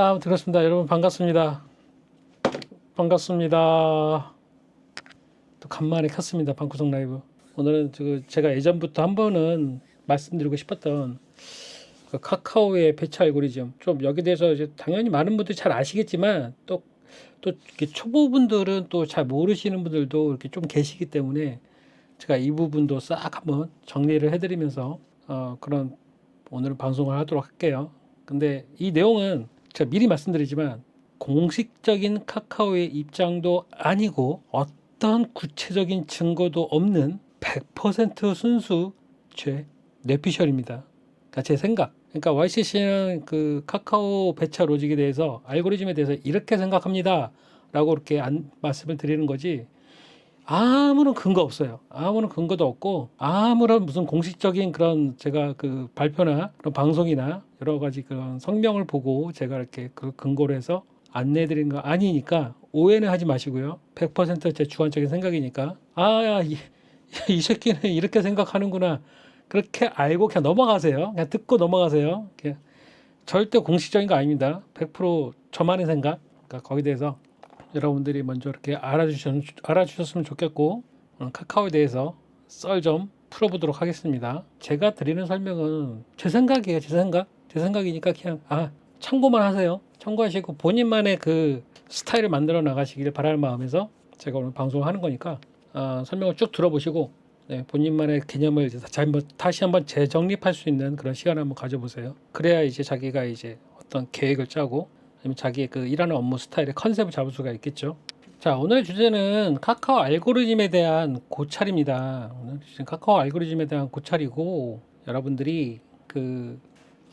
들었습니다. 여러분 반갑습니다. 반갑습니다. 또 간만에 켰습니다. 방구석 라이브. 오늘은 제가 예전부터 한 번은 말씀드리고 싶었던 그 카카오의 배치 알고리즘. 좀 여기 대해서 이제 당연히 많은 분들이 잘 아시겠지만 또 이렇게 초보분들은 또 잘 모르시는 분들도 이렇게 좀 계시기 때문에 제가 이 부분도 싹 한번 정리를 해드리면서 그런 오늘 방송을 하도록 할게요. 근데 이 내용은 제가 미리 말씀드리지만 공식적인 카카오의 입장도 아니고 어떤 구체적인 증거도 없는 100% 순수 제 뇌피셜입니다. 그러니까 제 생각. 그러니까 YCC는 그 카카오 배차 로직에 대해서 알고리즘에 대해서 이렇게 생각합니다. 라고 이렇게 말씀을 드리는 거지 아무런 근거 없어요. 아무런 근거도 없고 아무런 무슨 공식적인 그런 제가 그 발표나 그런 방송이나 여러 가지 그런 성명을 보고 제가 이렇게 그 근거로 해서 안내해 드린 거 아니니까 오해는 하지 마시고요. 100%제 주관적인 생각이니까 이 새끼는 이렇게 생각하는구나. 그렇게 알고 그냥 넘어가세요. 그냥 듣고 넘어가세요. 그냥 절대 공식적인 거 아닙니다. 100% 저만의 생각. 그러니까 거기에 대해서 여러분들이 먼저 이렇게 알아주셨으면 좋겠고 카카오에 대해서 썰 좀 풀어보도록 하겠습니다. 제가 드리는 설명은 제 생각이에요. 제 생각이니까 그냥 참고만 하세요. 참고하시고 본인만의 그 스타일을 만들어 나가시기를 바라는 마음에서 제가 오늘 방송을 하는 거니까 설명을 쭉 들어보시고 본인만의 개념을 다시 한번 재정립할 수 있는 그런 시간을 한번 가져보세요. 그래야 이제 자기가 이제 어떤 계획을 짜고 아니면 자기의 그 일하는 업무 스타일의 컨셉을 잡을 수가 있겠죠. 자, 오늘 주제는 카카오 알고리즘에 대한 고찰입니다. 오늘 주제는 카카오 알고리즘에 대한 고찰이고 여러분들이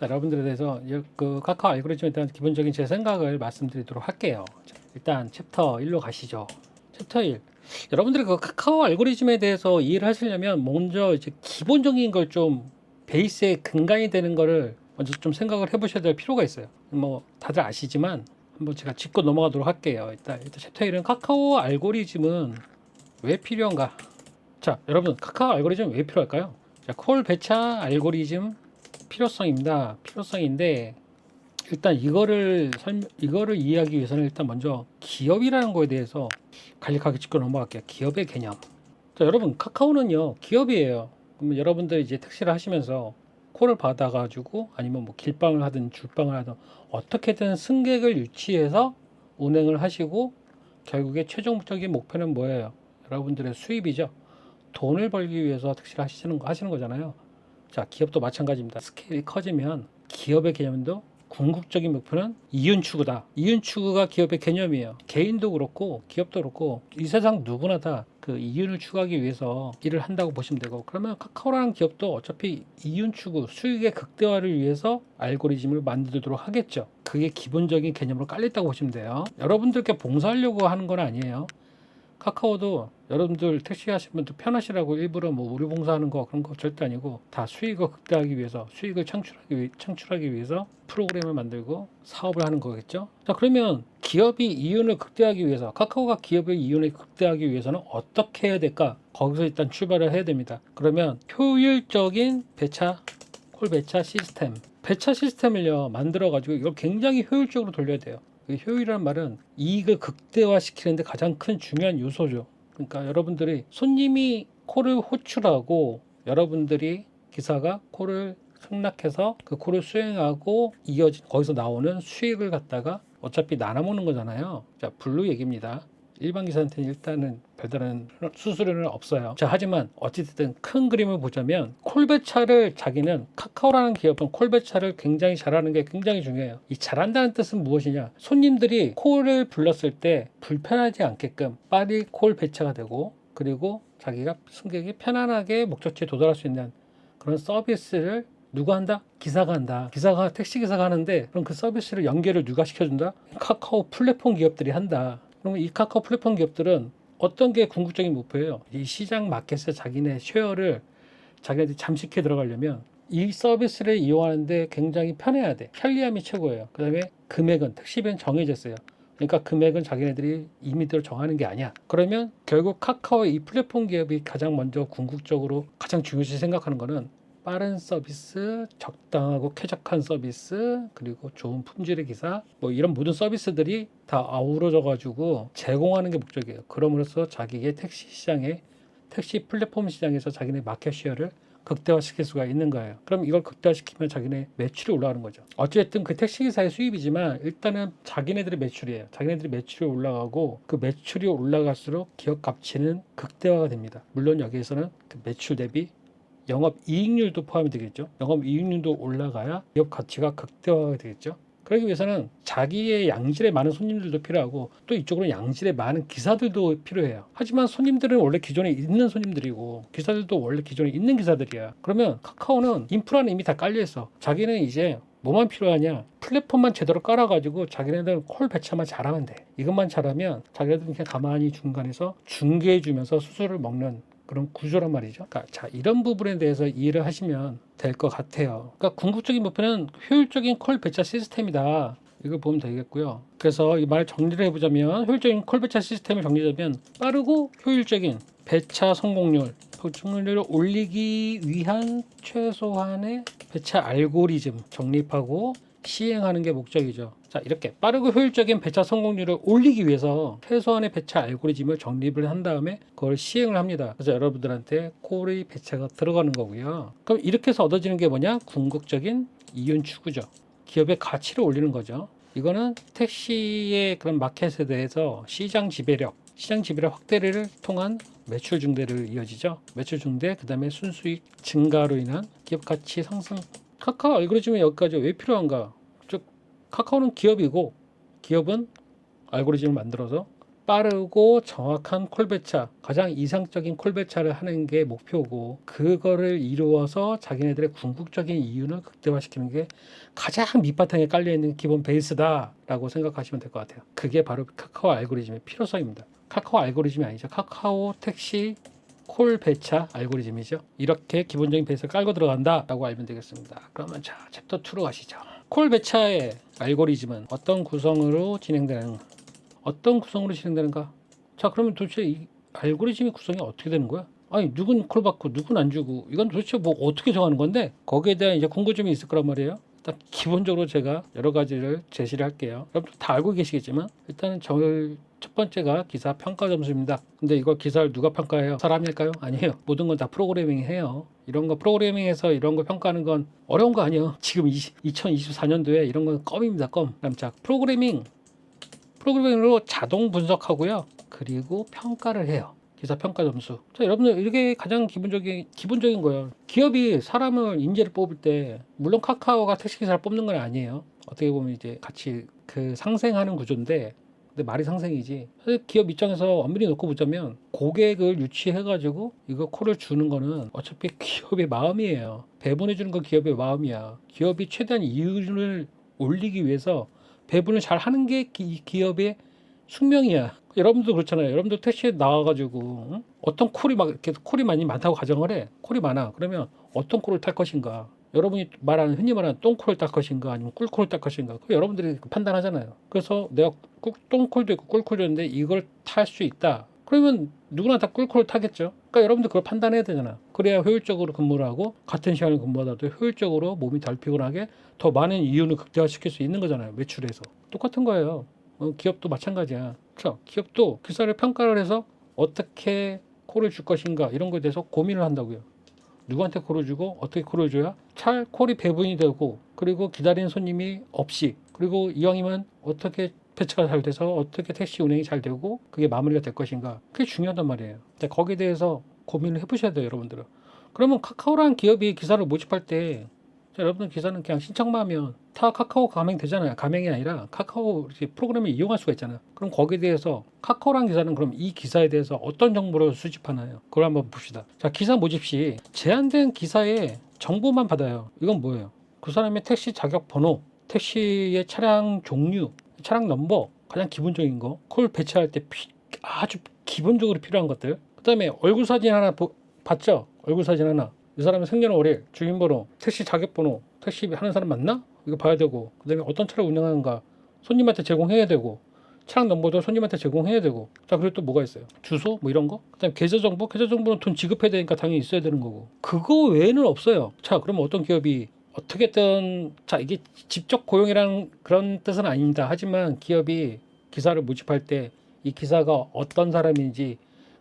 여러분들에 대해서 그 카카오 알고리즘에 대한 기본적인 제 생각을 말씀드리도록 할게요. 자, 일단 챕터 1로 가시죠. 챕터 1. 여러분들이 그 카카오 알고리즘에 대해서 이해를 하시려면 먼저 이제 기본적인 걸 좀 베이스의 근간이 되는 거를 먼저 좀 생각을 해보셔야 될 필요가 있어요. 뭐 다들 아시지만 한번 제가 짚고 넘어가도록 할게요. 일단 챕터 1은 카카오 알고리즘은 왜 필요한가? 자, 여러분 카카오 알고리즘 왜 필요할까요? 자, 콜 배차 알고리즘 필요성입니다. 필요성인데 일단 이거를 이해하기 위해서는 일단 먼저 기업이라는 거에 대해서 간략하게 짚고 넘어갈게요. 기업의 개념. 자, 여러분 카카오는요 기업이에요. 그러면 여러분들 이제 택시를 하시면서 콜을 받아가지고 아니면 뭐 길빵을 하든 줄빵을 하든 어떻게든 승객을 유치해서 운행을 하시고 결국에 최종적인 목표는 뭐예요? 여러분들의 수입이죠. 돈을 벌기 위해서 택시를 하시는 거잖아요. 자, 기업도 마찬가지입니다. 스케일이 커지면 기업의 개념도 궁극적인 목표는 이윤 추구다. 이윤 추구가 기업의 개념이에요. 개인도 그렇고 기업도 그렇고 이 세상 누구나 다 그 이윤을 추구하기 위해서 일을 한다고 보시면 되고 그러면 카카오라는 기업도 어차피 이윤 추구, 수익의 극대화를 위해서 알고리즘을 만들도록 하겠죠. 그게 기본적인 개념으로 깔렸다고 보시면 돼요. 여러분들께 봉사하려고 하는 건 아니에요. 카카오도 여러분들 택시 하시는 분들 편하시라고 일부러 뭐 우리 봉사하는 거 그런 거 절대 아니고 다 수익을 극대화하기 위해서 수익을 창출하기 위해서 프로그램을 만들고 사업을 하는 거겠죠. 자, 그러면 기업이 이윤을 극대화하기 위해서 카카오가 기업의 이윤을 극대화하기 위해서는 어떻게 해야 될까? 거기서 일단 출발을 해야 됩니다. 그러면 효율적인 콜 배차 시스템을요 만들어 가지고 이걸 굉장히 효율적으로 돌려야 돼요. 효율이라는 말은 이익을 극대화시키는데 가장 큰 중요한 요소죠. 그러니까 여러분들이 손님이 콜을 호출하고 여러분들이 기사가 콜을 승낙해서 그 콜을 수행하고 이어진 거기서 나오는 수익을 갖다가 어차피 나눠 먹는 거잖아요. 자, 블루 얘기입니다. 일반 기사한테는 일단은 별다른 수수료는 없어요. 자, 하지만 어찌됐든 큰 그림을 보자면 콜배차를 자기는 카카오라는 기업은 콜배차를 굉장히 잘하는 게 굉장히 중요해요. 이 잘한다는 뜻은 무엇이냐? 손님들이 콜을 불렀을 때 불편하지 않게끔 빨리 콜 배차가 되고 그리고 자기가 승객이 편안하게 목적지에 도달할 수 있는 그런 서비스를 누가 한다? 기사가 한다. 택시 기사가 하는데 그럼 그 서비스를 연계를 누가 시켜준다? 카카오 플랫폼 기업들이 한다. 그러면 이 카카오 플랫폼 기업들은 어떤 게 궁극적인 목표예요? 이 시장 마켓에 자기네 쉐어를 자기네들이 잠식해 들어가려면 이 서비스를 이용하는데 굉장히 편해야 돼. 편리함이 최고예요. 그 다음에 금액은 택시비는 정해졌어요. 그러니까 금액은 자기네들이 임의대로 정하는 게 아니야. 그러면 결국 카카오의 이 플랫폼 기업이 가장 먼저 궁극적으로 가장 중요시 생각하는 거는 빠른 서비스, 적당하고 쾌적한 서비스, 그리고 좋은 품질의 기사, 뭐 이런 모든 서비스들이 다 아우러져 가지고 제공하는 게 목적이에요. 그럼으로써 자기의 택시 시장에, 택시 플랫폼 시장에서 자기네 마켓 쉐어를 극대화시킬 수가 있는 거예요. 그럼 이걸 극대화시키면 자기네 매출이 올라가는 거죠. 어쨌든 그 택시기사의 수입이지만 일단은 자기네들의 매출이에요. 자기네들이 매출이 올라가고 그 매출이 올라갈수록 기업 가치는 극대화가 됩니다. 물론 여기에서는 그 매출 대비 영업이익률도 포함이 되겠죠. 영업이익률도 올라가야 기업 가치가 극대화가 되겠죠. 그러기 위해서는 자기의 양질의 많은 손님들도 필요하고 또 이쪽으로 양질의 많은 기사들도 필요해요. 하지만 손님들은 원래 기존에 있는 손님들이고 기사들도 원래 기존에 있는 기사들이야. 그러면 카카오는 인프라는 이미 다 깔려 있어. 자기는 이제 뭐만 필요하냐, 플랫폼만 제대로 깔아가지고 자기네들 콜 배차만 잘하면 돼. 이것만 잘하면 자기네들은 그냥 가만히 중간에서 중개해주면서 수수료를 먹는 그런 구조란 말이죠. 그러니까 자, 이런 부분에 대해서 이해를 하시면 될 것 같아요. 그러니까 궁극적인 목표는 효율적인 콜 배차 시스템이다. 이걸 보면 되겠고요. 그래서 이 말 정리를 해보자면, 효율적인 콜 배차 시스템을 정리하자면 빠르고 효율적인 배차 성공률을 올리기 위한 최소한의 배차 알고리즘 정립하고 시행하는 게 목적이죠. 자, 이렇게 빠르고 효율적인 배차 성공률을 올리기 위해서 최소한의 배차 알고리즘을 정립을 한 다음에 그걸 시행을 합니다. 그래서 여러분들한테 콜의 배차가 들어가는 거고요. 그럼 이렇게 해서 얻어지는 게 뭐냐? 궁극적인 이윤 추구죠. 기업의 가치를 올리는 거죠. 이거는 택시의 그런 마켓에 대해서 시장 지배력 확대를 통한 매출 증대를 이어지죠. 매출 증대, 그 다음에 순수익 증가로 인한 기업 가치 상승. 카카오 알고리즘이 여기까지 왜 필요한가? 즉 카카오는 기업이고 기업은 알고리즘을 만들어서 빠르고 정확한 콜배차, 가장 이상적인 콜배차를 하는 게 목표고, 그거를 이루어서 자기네들의 궁극적인 이윤을 극대화시키는 게 가장 밑바탕에 깔려있는 기본 베이스다라고 생각하시면 될 것 같아요. 그게 바로 카카오 알고리즘의 필요성입니다. 카카오 알고리즘이 아니죠. 카카오 택시 콜 배차 알고리즘이죠. 이렇게 기본적인 베이스를 깔고 들어간다라고 알면 되겠습니다. 그러면 자, 챕터 2로 가시죠. 콜 배차의 알고리즘은 어떤 구성으로 진행되는가? 자, 그러면 도대체 이 알고리즘의 구성이 어떻게 되는 거야? 아니, 누군 콜 받고 누군 안 주고 이건 도대체 뭐 어떻게 정하는 건데? 거기에 대한 이제 궁금점이 있을 거란 말이에요. 일단 기본적으로 제가 여러 가지를 제시를 할게요. 여러분 다 알고 계시겠지만 일단은 첫 번째가 기사 평가 점수입니다. 근데 이걸 기사를 누가 평가해요? 사람일까요? 아니에요. 모든 건 다 프로그래밍 해요. 이런 거 프로그래밍해서 이런 거 평가하는 건 어려운 거 아니에요. 지금 2024년도에 이런 건 껌입니다. 껌. 자, 프로그래밍으로 자동 분석하고요. 그리고 평가를 해요. 기사 평가 점수. 자, 여러분들 이게 가장 기본적인 거예요. 기업이 사람을 인재를 뽑을 때 물론 카카오가 택시기사를 뽑는 건 아니에요. 어떻게 보면 이제 같이 그 상생하는 구조인데, 근데 말이 상생이지. 사실 기업 입장에서 엄밀히 놓고 보자면 고객을 유치해가지고 이거 콜을 주는 거는 어차피 기업의 마음이에요. 배분해 주는 건 기업의 마음이야. 기업이 최대한 이윤을 올리기 위해서 배분을 잘 하는 게 기업의 숙명이야. 여러분도 그렇잖아요. 여러분도 택시에 나와가지고 응? 어떤 콜이 막 이렇게 콜이 많다고 가정을 해. 콜이 많아. 그러면 어떤 콜을 탈 것인가? 여러분이 흔히 말하는 똥콜을 탈 것인가, 아니면 꿀콜을 탈 것인가? 그 여러분들이 판단하잖아요. 그래서 내가 똥콜도 있고 꿀콜도 있는데 이걸 탈 수 있다. 그러면 누구나 다 꿀콜을 타겠죠. 그러니까 여러분들 그걸 판단해야 되잖아. 그래야 효율적으로 근무를 하고 같은 시간을 근무하더라도 효율적으로 몸이 덜 피곤하게 더 많은 이윤을 극대화시킬 수 있는 거잖아요. 매출에서. 똑같은 거예요. 기업도 마찬가지야. 그렇죠? 기업도 기사를 평가를 해서 어떻게 콜을 줄 것인가 이런 거에 대해서 고민을 한다고요. 누구한테 콜을 주고 어떻게 콜을 줘야 콜이 배분이 되고, 그리고 기다리는 손님이 없이, 그리고 이왕이면 어떻게 배차가 잘 돼서 어떻게 택시 운행이 잘 되고 그게 마무리가 될 것인가. 그게 중요하단 말이에요. 거기에 대해서 고민을 해보셔야 돼요, 여러분들은. 그러면 카카오라는 기업이 기사를 모집할 때, 자, 여러분들 기사는 그냥 신청만 하면 다 카카오 가맹 되잖아요. 가맹이 아니라 카카오 프로그램을 이용할 수가 있잖아요. 그럼 거기에 대해서 카카오라는 기사는 그럼 이 기사에 대해서 어떤 정보를 수집하나요? 그걸 한번 봅시다. 자, 기사 모집 시 제한된 기사의 정보만 받아요. 이건 뭐예요? 그 사람의 택시 자격 번호, 택시의 차량 종류, 차량 넘버, 가장 기본적인 거, 콜 배치할 때 아주 기본적으로 필요한 것들. 그 다음에 얼굴 사진 하나 봤죠? 얼굴 사진 하나. 이 사람의 생년월일, 주민번호, 택시 자격번호, 택시 하는 사람 맞나? 이거 봐야 되고, 그 다음에 어떤 차를 운행하는가 손님한테 제공해야 되고, 차량 정보도 손님한테 제공해야 되고. 자, 그리고 또 뭐가 있어요? 주소 뭐 이런 거. 그다음에 계좌 정보. 계좌 정보는 돈 지급해야 되니까 당연히 있어야 되는 거고. 그거 외에는 없어요. 자, 그러면 어떤 기업이 어떻게든, 자, 이게 직접 고용이라는 그런 뜻은 아닙니다. 하지만 기업이 기사를 모집할 때 이 기사가 어떤 사람인지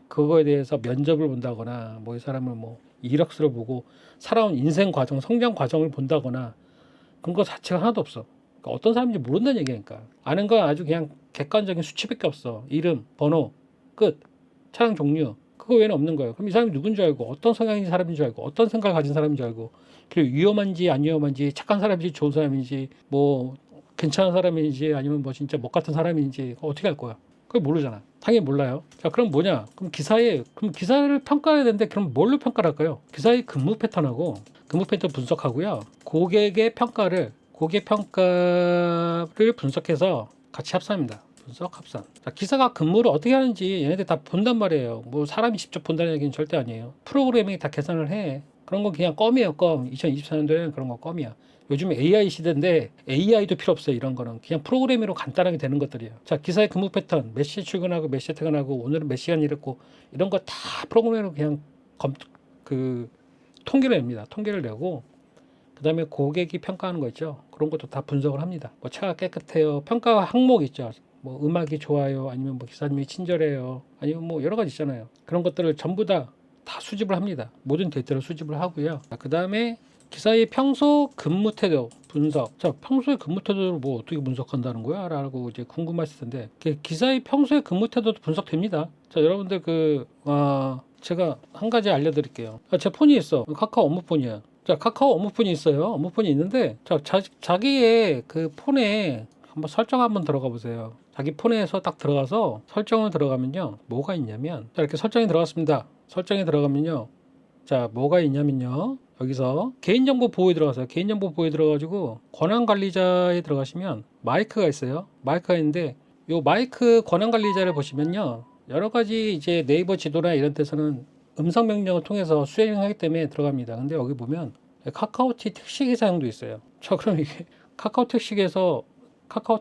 그거에 대해서 면접을 본다거나 뭐 이 사람을 뭐 이력서를 보고 살아온 인생 과정, 성장 과정을 본다거나 그런 거 자체가 하나도 없어. 그러니까 어떤 사람인지 모른다는 얘기니까. 아는 건 아주 그냥 객관적인 수치밖에 없어. 이름, 번호, 끝, 차량 종류. 그거 외에는 없는 거예요. 그럼 이 사람이 누군지 알고, 어떤 성향인 사람인 줄 알고, 어떤 생각을 가진 사람인 줄 알고, 그리고 위험한지 안 위험한지, 착한 사람인지 좋은 사람인지, 뭐 괜찮은 사람인지 아니면 뭐 진짜 못 같은 사람인지 어떻게 알 거야? 그걸 모르잖아. 당연히 몰라요. 자, 그럼 뭐냐? 그럼 기사를 평가해야 되는데 그럼 뭘로 평가를 할까요? 기사의 근무 패턴하고 근무 패턴 분석하고요. 고객 평가를 분석해서 같이 합산합니다. 분석 합산. 자, 기사가 근무를 어떻게 하는지 얘네들 다 본단 말이에요. 뭐 사람이 직접 본다는 얘기는 절대 아니에요. 프로그래밍이 다 계산을 해. 그런 건 그냥 껌이에요, 껌. 2024년도에는 그런 거 껌이야. 요즘 AI 시대인데 AI도 필요 없어요. 이런 거는 그냥 프로그래밍으로 간단하게 되는 것들이에요. 자, 기사의 근무 패턴, 몇 시에 출근하고 몇 시에 퇴근하고 오늘은 몇 시간 일했고 이런 거 다 프로그래밍으로 그냥 통계를 냅니다. 통계를 내고 그 다음에 고객이 평가하는 거 있죠. 그런 것도 다 분석을 합니다. 뭐 차가 깨끗해요. 평가 항목 있죠. 뭐 음악이 좋아요. 아니면 뭐 기사님이 친절해요. 아니면 뭐 여러 가지 있잖아요. 그런 것들을 전부 다 수집을 합니다. 모든 데이터를 수집을 하고요. 그 다음에 기사의 평소 근무 태도 분석. 자, 평소의 근무 태도를 뭐 어떻게 분석한다는 거야? 라고 이제 궁금하실 텐데, 기사의 평소의 근무 태도도 분석됩니다. 자, 여러분들 제가 한 가지 알려드릴게요. 제 폰이 있어. 카카오 업무폰이야. 자, 카카오 업무폰이 있어요. 업무폰이 있는데, 자, 자기의 그 폰에 한번 설정 한번 들어가 보세요. 자기 폰에서 딱 들어가서 설정을 들어가면요. 뭐가 있냐면, 자, 이렇게 설정이 들어갔습니다. 설정에 들어가면요. 자, 뭐가 있냐면요. 여기서 개인정보 보호에 들어가세요. 개인정보 보호에 들어가지고 권한관리자에 들어가시면 마이크가 있어요. 마이크가 있는데 요 마이크 권한관리자를 보시면요. 여러 가지 이제 네이버 지도나 이런 데서는 음성 명령을 통해서 수행하기 때문에 들어갑니다. 근데 여기 보면 카카오티 택시기사용도 있어요. 저 그럼 이게 카카오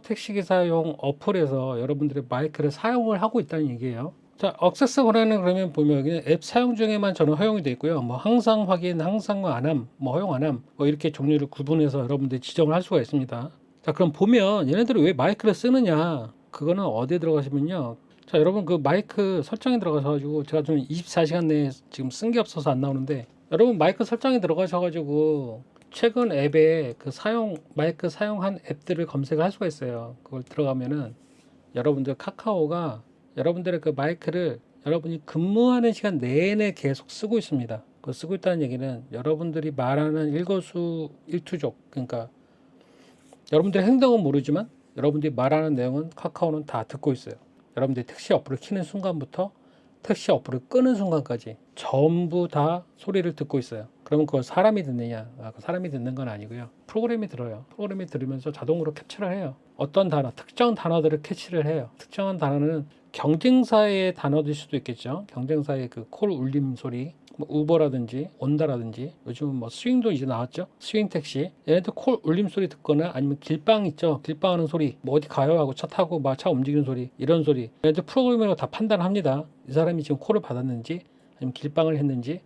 택시기사용 어플에서 여러분들의 마이크를 사용을 하고 있다는 얘기예요. 자, 액세스 권한은 그러면 보면 여기는 앱 사용 중에만 저는 허용이 되어 있고요. 뭐 항상 확인, 항상 안함, 뭐 허용 안함, 뭐 이렇게 종류를 구분해서 여러분들이 지정을 할 수가 있습니다. 자, 그럼 보면 얘네들이 왜 마이크를 쓰느냐? 그거는 어디에 들어가시면요. 자, 여러분 그 마이크 설정에 들어가셔 가지고 제가 좀 24시간 내에 지금 쓴 게 없어서 안 나오는데, 여러분 마이크 설정에 들어가셔 가지고 최근 앱에 그 마이크 사용한 앱들을 검색을 할 수가 있어요. 그걸 들어가면은 여러분들 카카오가 여러분들의 그 마이크를 여러분이 근무하는 시간 내내 계속 쓰고 있습니다. 그 쓰고 있다는 얘기는 여러분들이 말하는 일거수일투족, 그러니까 여러분들의 행동은 모르지만 여러분들이 말하는 내용은 카카오는 다 듣고 있어요. 여러분들이 택시 어플을 켜는 순간부터 택시 어플을 끄는 순간까지 전부 다 소리를 듣고 있어요. 그러면 그걸 사람이 듣느냐? 그 사람이 듣는 건 아니고요. 프로그램이 들어요. 프로그램이 들으면서 자동으로 캡처를 해요. 어떤 단어, 특정 단어들을 캐치를 해요. 특정한 단어는 경쟁사의 단어일 수도 있겠죠. 경쟁사의 그 콜 울림 소리, 뭐 우버라든지 온다라든지, 요즘은 뭐 스윙도 이제 나왔죠. 스윙 택시. 얘네들 콜 울림 소리 듣거나 아니면 길빵 있죠. 길빵 하는 소리, 뭐 어디 가요 하고 차 타고 막 차 움직이는 소리, 이런 소리. 얘네들 프로그램으로 다 판단합니다. 이 사람이 지금 콜을 받았는지 아니면 길빵을 했는지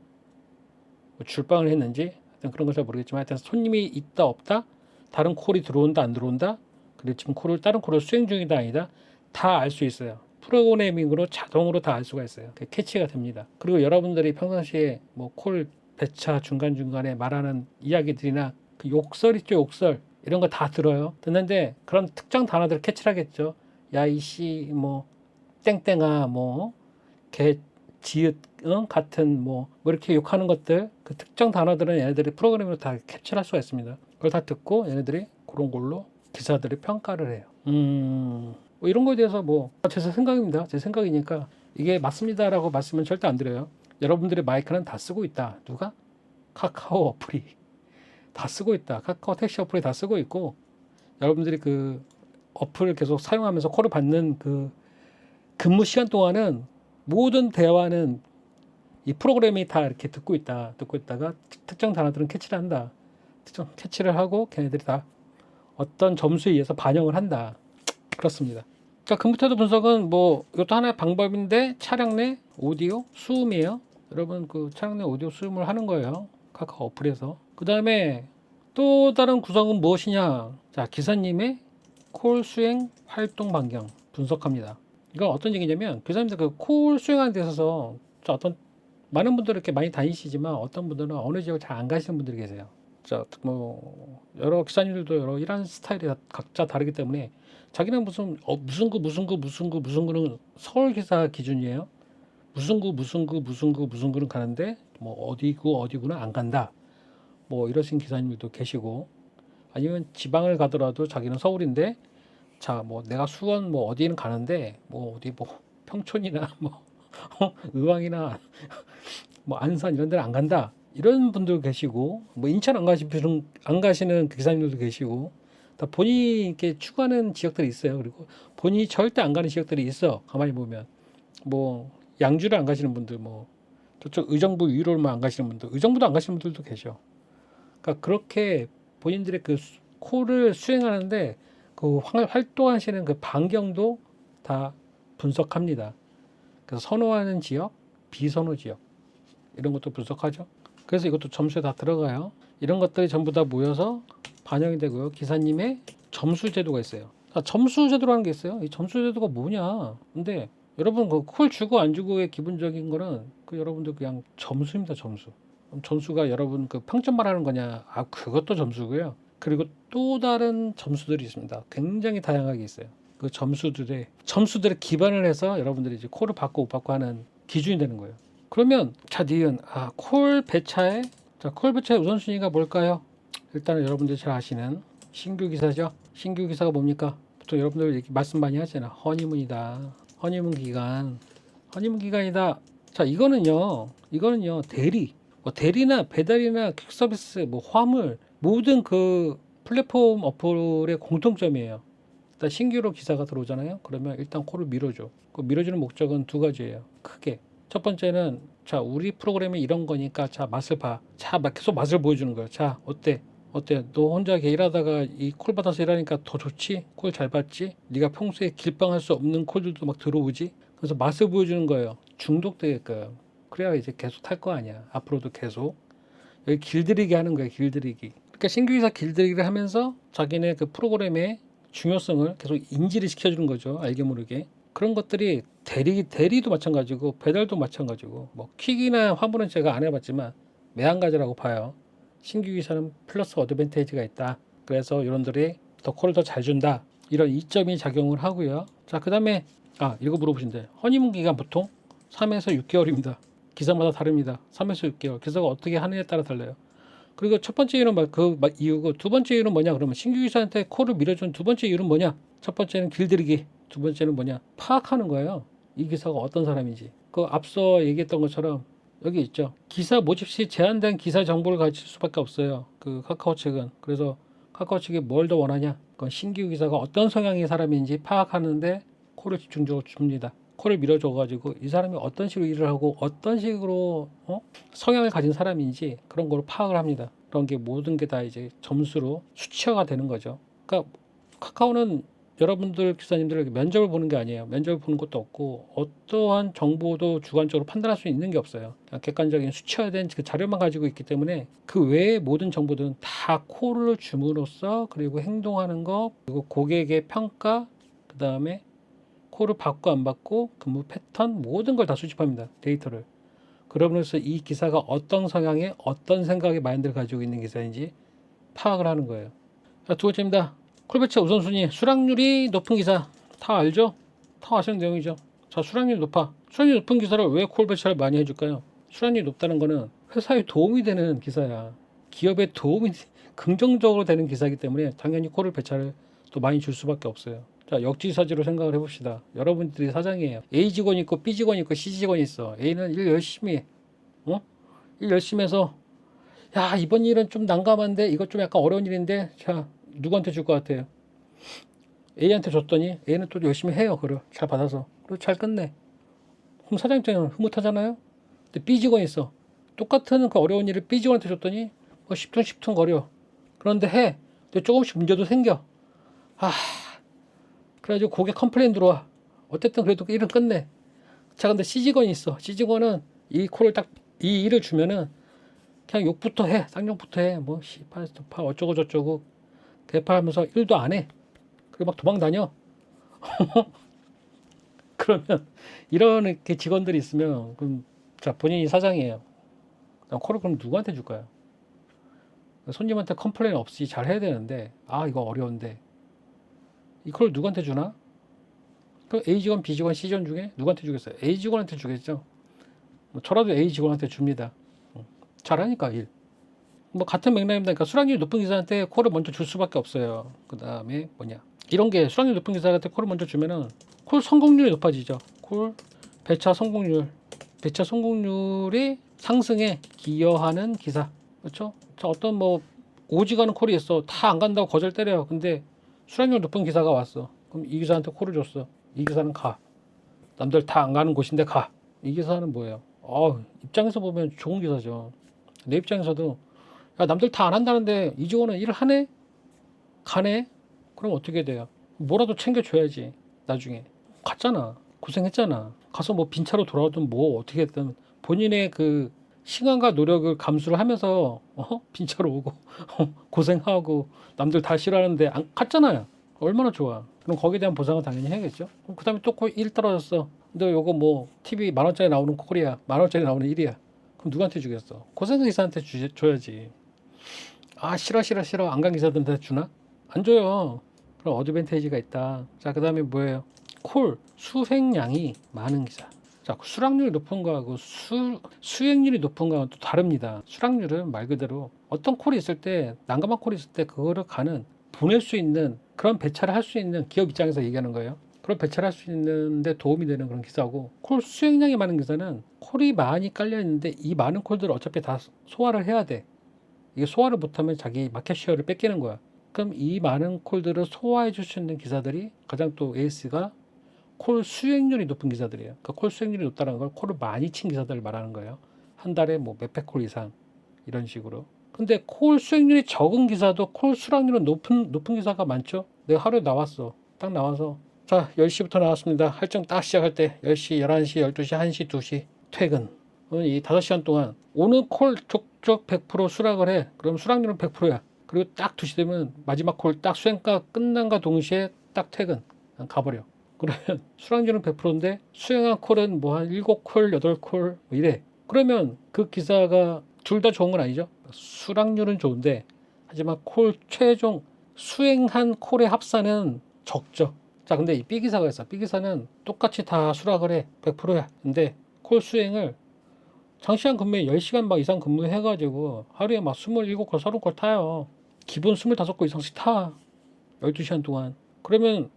뭐 줄빵을 했는지, 하여튼 그런 걸 잘 모르겠지만 하여튼 손님이 있다 없다, 다른 콜이 들어온다 안 들어온다, 그리고 지금 다른 콜을 수행 중이다 아니다, 다 알 수 있어요. 프로그래밍으로 자동으로 다 알 수가 있어요. 그 캐치가 됩니다. 그리고 여러분들이 평상시에 뭐 콜 배차 중간중간에 말하는 이야기들이나 그 욕설 있죠, 욕설. 이런 거 다 들어요. 듣는데 그런 특정 단어들을 캐치를 하겠죠. 야, 이씨, 뭐, 땡땡아, 뭐, 개, 지읒, 같은 뭐 이렇게 욕하는 것들, 그 특정 단어들은 얘네들이 프로그램으로 다 캡처할 수가 있습니다. 그걸 다 듣고 얘네들이 그런 걸로 기사들이 평가를 해요. 뭐 이런 거에 대해서 제 생각입니다. 제 생각이니까 이게 맞습니다라고 말씀은 절대 안 드려요. 여러분들의 마이크는 다 쓰고 있다. 누가? 카카오 어플이 다 쓰고 있다. 카카오 택시 어플이 다 쓰고 있고, 여러분들이 그 어플을 계속 사용하면서 콜을 받는 그 근무 시간 동안은 모든 대화는 이 프로그램이 다 이렇게 듣고 있다. 듣고 있다가 특정 단어들은 캐치를 한다. 특정 캐치를 하고 걔네들이 다 어떤 점수에 의해서 반영을 한다. 그렇습니다. 자, 컴퓨터도 분석은 뭐 이것도 하나의 방법인데 차량 내 오디오 수음이에요. 여러분 그 차량 내 오디오 수음을 하는 거예요. 카카오 어플에서. 그 다음에 또 다른 구성은 무엇이냐? 자, 기사님의 콜 수행 활동 반경 분석합니다. 이건 어떤 얘기냐면 기사님들 그 콜 수행하는 데 있어서 자, 어떤 많은 분들 이렇게 많이 다니시지만 어떤 분들은 어느 지역을 잘 안 가시는 분들이 계세요. 자, 뭐 여러 기사님들도 여러 일하는 스타일이 각자 다르기 때문에 자기는 무슨 구는 서울 기사 기준이에요. 무슨 구는 가는데 뭐 어디구는 안 간다. 뭐 이러신 기사님들도 계시고 아니면 지방을 가더라도 자기는 서울인데 자, 뭐 내가 수원 뭐 어디는 가는데 뭐 어디 뭐 평촌이나 뭐 의왕이나 뭐 안산 이런 데는 안 간다. 이런 분들 계시고 뭐 인천 안 가시는 그 기사님들도 계시고 다 본인이 이렇게 추구하는 지역들이 있어요. 그리고 본인이 절대 안 가는 지역들이 있어. 가만히 보면 뭐 양주를 안 가시는 분들, 뭐 저쪽 의정부 위로만 안 가시는 분들, 의정부도 안 가시는 분들도 계셔. 그러니까 그렇게 본인들의 그 코를 수행하는데 그 활동하시는 그 반경도 다 분석합니다. 그래서 선호하는 지역, 비선호 지역 이런 것도 분석하죠. 그래서 이것도 점수에 다 들어가요. 이런 것들이 전부 다 모여서 반영이 되고요. 기사님의 점수 제도가 있어요. 점수 제도라는 게 있어요. 이 점수 제도가 뭐냐? 근데 여러분 그 콜 주고 안 주고의 기본적인 거는 그 여러분들 그냥 점수입니다. 점수. 점수가 여러분 그 평점만 하는 거냐? 아, 그것도 점수고요. 그리고 또 다른 점수들이 있습니다. 굉장히 다양하게 있어요. 그 점수들의 기반을 해서 여러분들이 이제 콜을 받고 못 받고 하는 기준이 되는 거예요. 그러면 자, 니은 콜 배차의 우선순위가 뭘까요? 일단은 여러분들이 잘 아시는 신규 기사죠. 신규 기사가 뭡니까? 보통 여러분들 이렇게 말씀 많이 하잖아. 허니문이다. 허니문 기간이다. 자, 이거는요 대리나 배달이나 퀵 서비스, 뭐 화물 모든 그 플랫폼 어플의 공통점이에요. 일단 신규로 기사가 들어오잖아요. 그러면 일단 콜을 밀어줘. 그 밀어주는 목적은 두 가지예요. 크게. 첫 번째는 자, 우리 프로그램이 이런 거니까 자, 맛을 봐. 자, 계속 맛을 보여주는 거예요. 자, 어때? 너 혼자 일하다가 이 콜 받아서 일하니까 더 좋지? 콜 잘 받지? 네가 평소에 길방할 수 없는 콜들도 막 들어오지? 그래서 맛을 보여주는 거예요. 중독되게끔. 그래야 이제 계속 탈 거 아니야. 앞으로도 계속. 여기 길들이기 하는 거예요. 길들이기. 그러니까 신규이사 길들이기를 하면서 자기네 그 프로그램의 중요성을 계속 인지를 시켜주는 거죠. 알게 모르게. 그런 것들이 대리도 마찬가지고 배달도 마찬가지고 뭐 퀵이나 화물은 제가 안 해봤지만 매한가지라고 봐요. 신규 기사는 플러스 어드밴티지가 있다. 그래서 이런들이 더 콜을 더 잘 준다. 이런 이점이 작용을 하고요. 자, 그 다음에 이거 물어보신대. 허니문 기간 보통 3에서 6개월입니다. 기사마다 다릅니다. 3에서 6개월. 기사가 어떻게 하느냐에 따라 달라요. 그리고 첫 번째 이유는 이유고 두 번째 이유는 뭐냐? 그러면 신규 기사한테 콜을 밀어준 두 번째 이유는 뭐냐? 첫 번째는 길들이기. 두 번째는 뭐냐? 파악하는 거예요. 이 기사가 어떤 사람인지. 그 앞서 얘기했던 것처럼 여기 있죠. 기사 모집 시 제한된 기사 정보를 가질 수밖에 없어요. 그 카카오 측은. 그래서 카카오 측이 뭘 더 원하냐? 그건 신규 기사가 어떤 성향의 사람인지 파악하는데 콜을 집중적으로 줍니다. 콜을 밀어줘가지고 이 사람이 어떤 식으로 일을 하고 어떤 식으로 성향을 가진 사람인지 그런 걸 파악을 합니다. 그런 게 모든 게 다 이제 점수로 수치화가 되는 거죠. 그러니까 카카오는 여러분들 기사님들 면접을 보는 게 아니에요. 면접을 보는 것도 없고 어떠한 정보도 주관적으로 판단할 수 있는 게 없어요. 객관적인 수치화된 그 자료만 가지고 있기 때문에 그 외의 모든 정보들은 다 콜을 줌으로써 그리고 행동하는 거 그리고 고객의 평가 그 다음에 콜을 받고 안 받고 근무 패턴 모든 걸 다 수집합니다. 데이터를. 그러면서 이 기사가 어떤 성향의 어떤 생각의 마인드를 가지고 있는 기사인지 파악을 하는 거예요. 자, 두 번째입니다. 콜배차 우선순위 수락률이 높은 기사 다 알죠? 다 아시는 내용이죠. 자, 수락률이 높아. 수락률이 높은 기사를 왜 콜배차를 많이 해줄까요? 수락률이 높다는 거는 회사에 도움이 되는 기사야. 기업에 도움이 긍정적으로 되는 기사이기 때문에 당연히 콜을 배차를 또 많이 줄 수밖에 없어요. 자, 역지사지로 생각을 해봅시다. 여러분들이 사장이에요. A 직원 있고 B 직원 있고 C 직원이 있어. A는 일 열심히 해. 일 열심히 해서 야, 이번 일은 좀 난감한데 이것 좀 약간 어려운 일인데 자, 누구한테 줄 것 같아요? A한테 줬더니 A는 또 열심히 해요. 그걸 잘 받아서. 그리고 잘 끝내. 그럼 사장 입장에는 흐뭇하잖아요. 근데 B 직원이 있어. 똑같은 그 어려운 일을 B 직원한테 줬더니 뭐 십퉁 거려. 그런데 해. 근데 조금씩 문제도 생겨. 아, 그래가지고 고객 컴플레인 들어와. 어쨌든 그래도 일은 끝내. 자, 근데 C직원이 있어. C직원은 이 콜을 딱 이 일을 주면은 그냥 욕부터 해. 쌍욕부터 해. 뭐 씨발 파 어쩌고 저쩌고 대파하면서 일도 안 해. 그리고 막 도망 다녀. 그러면 이런 이렇게 직원들이 있으면 그럼 자 본인이 사장이에요. 콜을 그럼 누구한테 줄까요? 손님한테 컴플레인 없이 잘 해야 되는데 아 이거 어려운데 이 콜을 누구한테 주나? 그 A 직원, B 직원, C 직원 중에 누구한테 주겠어요? A 직원한테 주겠죠. 저라도 A 직원한테 줍니다. 잘하니까 일. 뭐 같은 맥락입니다. 그러니까 수락률이 높은 기사한테 콜을 먼저 줄 수밖에 없어요. 그 다음에 뭐냐? 이런 게 수락률 높은 기사한테 콜을 먼저 주면은 콜 성공률이 높아지죠. 콜 배차 성공률, 배차 성공률이 상승에 기여하는 기사. 그렇죠? 자, 어떤 뭐 오지 않은 콜이 있어. 다 안 간다고 거절 때려요. 근데 수락률 높은 기사가 왔어. 그럼 이 기사한테 콜을 줬어. 이 기사는 가. 남들 다 안 가는 곳인데 가. 이 기사는 뭐예요? 입장에서 보면 좋은 기사죠. 내 입장에서도 야, 남들 다 안 한다는데 이 직원은 일을 하네? 가네? 그럼 어떻게 돼요? 뭐라도 챙겨줘야지. 나중에. 갔잖아. 고생했잖아. 가서 뭐 빈차로 돌아오든 뭐 어떻게 했든 본인의 그 시간과 노력을 감수를 하면서 빈차로 오고 고생하고 남들 다 싫어하는데 안 갔잖아요. 얼마나 좋아. 그럼 거기에 대한 보상은 당연히 해야겠죠. 그 다음에 또 일 떨어졌어. 근데 요거 뭐 TV 10,000원짜리 나오는 콜이야. 10,000원짜리 나오는 일이야. 그럼 누구한테 주겠어? 고생한 기사한테 줘야지. 아 싫어 싫어 싫어 안 간 기사들한테 주나? 안 줘요. 그럼 어드밴테이지가 있다. 자, 그 다음에 뭐예요? 콜 수행량이 많은 기사. 자, 수락률이 높은 거하고 수행률이 높은 거하고 또 다릅니다. 수락률은 말 그대로 어떤 콜이 있을 때 난감한 콜이 있을 때 그거를 가는 보낼 수 있는 그런 배차를 할 수 있는 기업 입장에서 얘기하는 거예요. 그런 배차를 할 수 있는데 도움이 되는 그런 기사고 콜 수행량이 많은 기사는 콜이 많이 깔려 있는데 이 많은 콜들을 어차피 다 소화를 해야 돼. 이게 소화를 못하면 자기 마켓 쉐어를 뺏기는 거야. 그럼 이 많은 콜들을 소화해 줄 수 있는 기사들이 가장 또 에이스가 콜 수익률이 높은 기사들이에요. 그러니까 콜 수익률이 높다는 걸 콜을 많이 친 기사들을 말하는 거예요. 한 달에 뭐 몇백 콜 이상 이런 식으로. 근데 콜 수익률이 적은 기사도 콜 수락률은 높은 기사가 많죠. 내가 하루에 나왔어. 딱 나와서 자 10시부터 나왔습니다. 할증 딱 시작할 때 10시, 11시, 12시, 1시, 2시 퇴근. 이 5시간 동안 오는 콜 족족 100% 수락을 해. 그럼 수락률은 100%야. 그리고 딱 2시 되면 마지막 콜 딱 수행가 끝난과 동시에 딱 퇴근. 가버려. 그러면 수락률은 100%인데 수행한 콜은 뭐 한 7콜, 8콜 뭐 이래. 그러면 그 기사가 둘 다 좋은 건 아니죠. 수락률은 좋은데 하지만 콜 최종 수행한 콜의 합산은 적죠. 자, 근데 이 B 기사가 있어. B 기사는 똑같이 다 수락을 해. 100%야. 근데 콜 수행을 장시간 근무에 10시간 막 이상 근무해가지고 하루에 막 27콜, 30콜 타요. 기본 25콜 이상씩 타. 12시간 동안. 그러면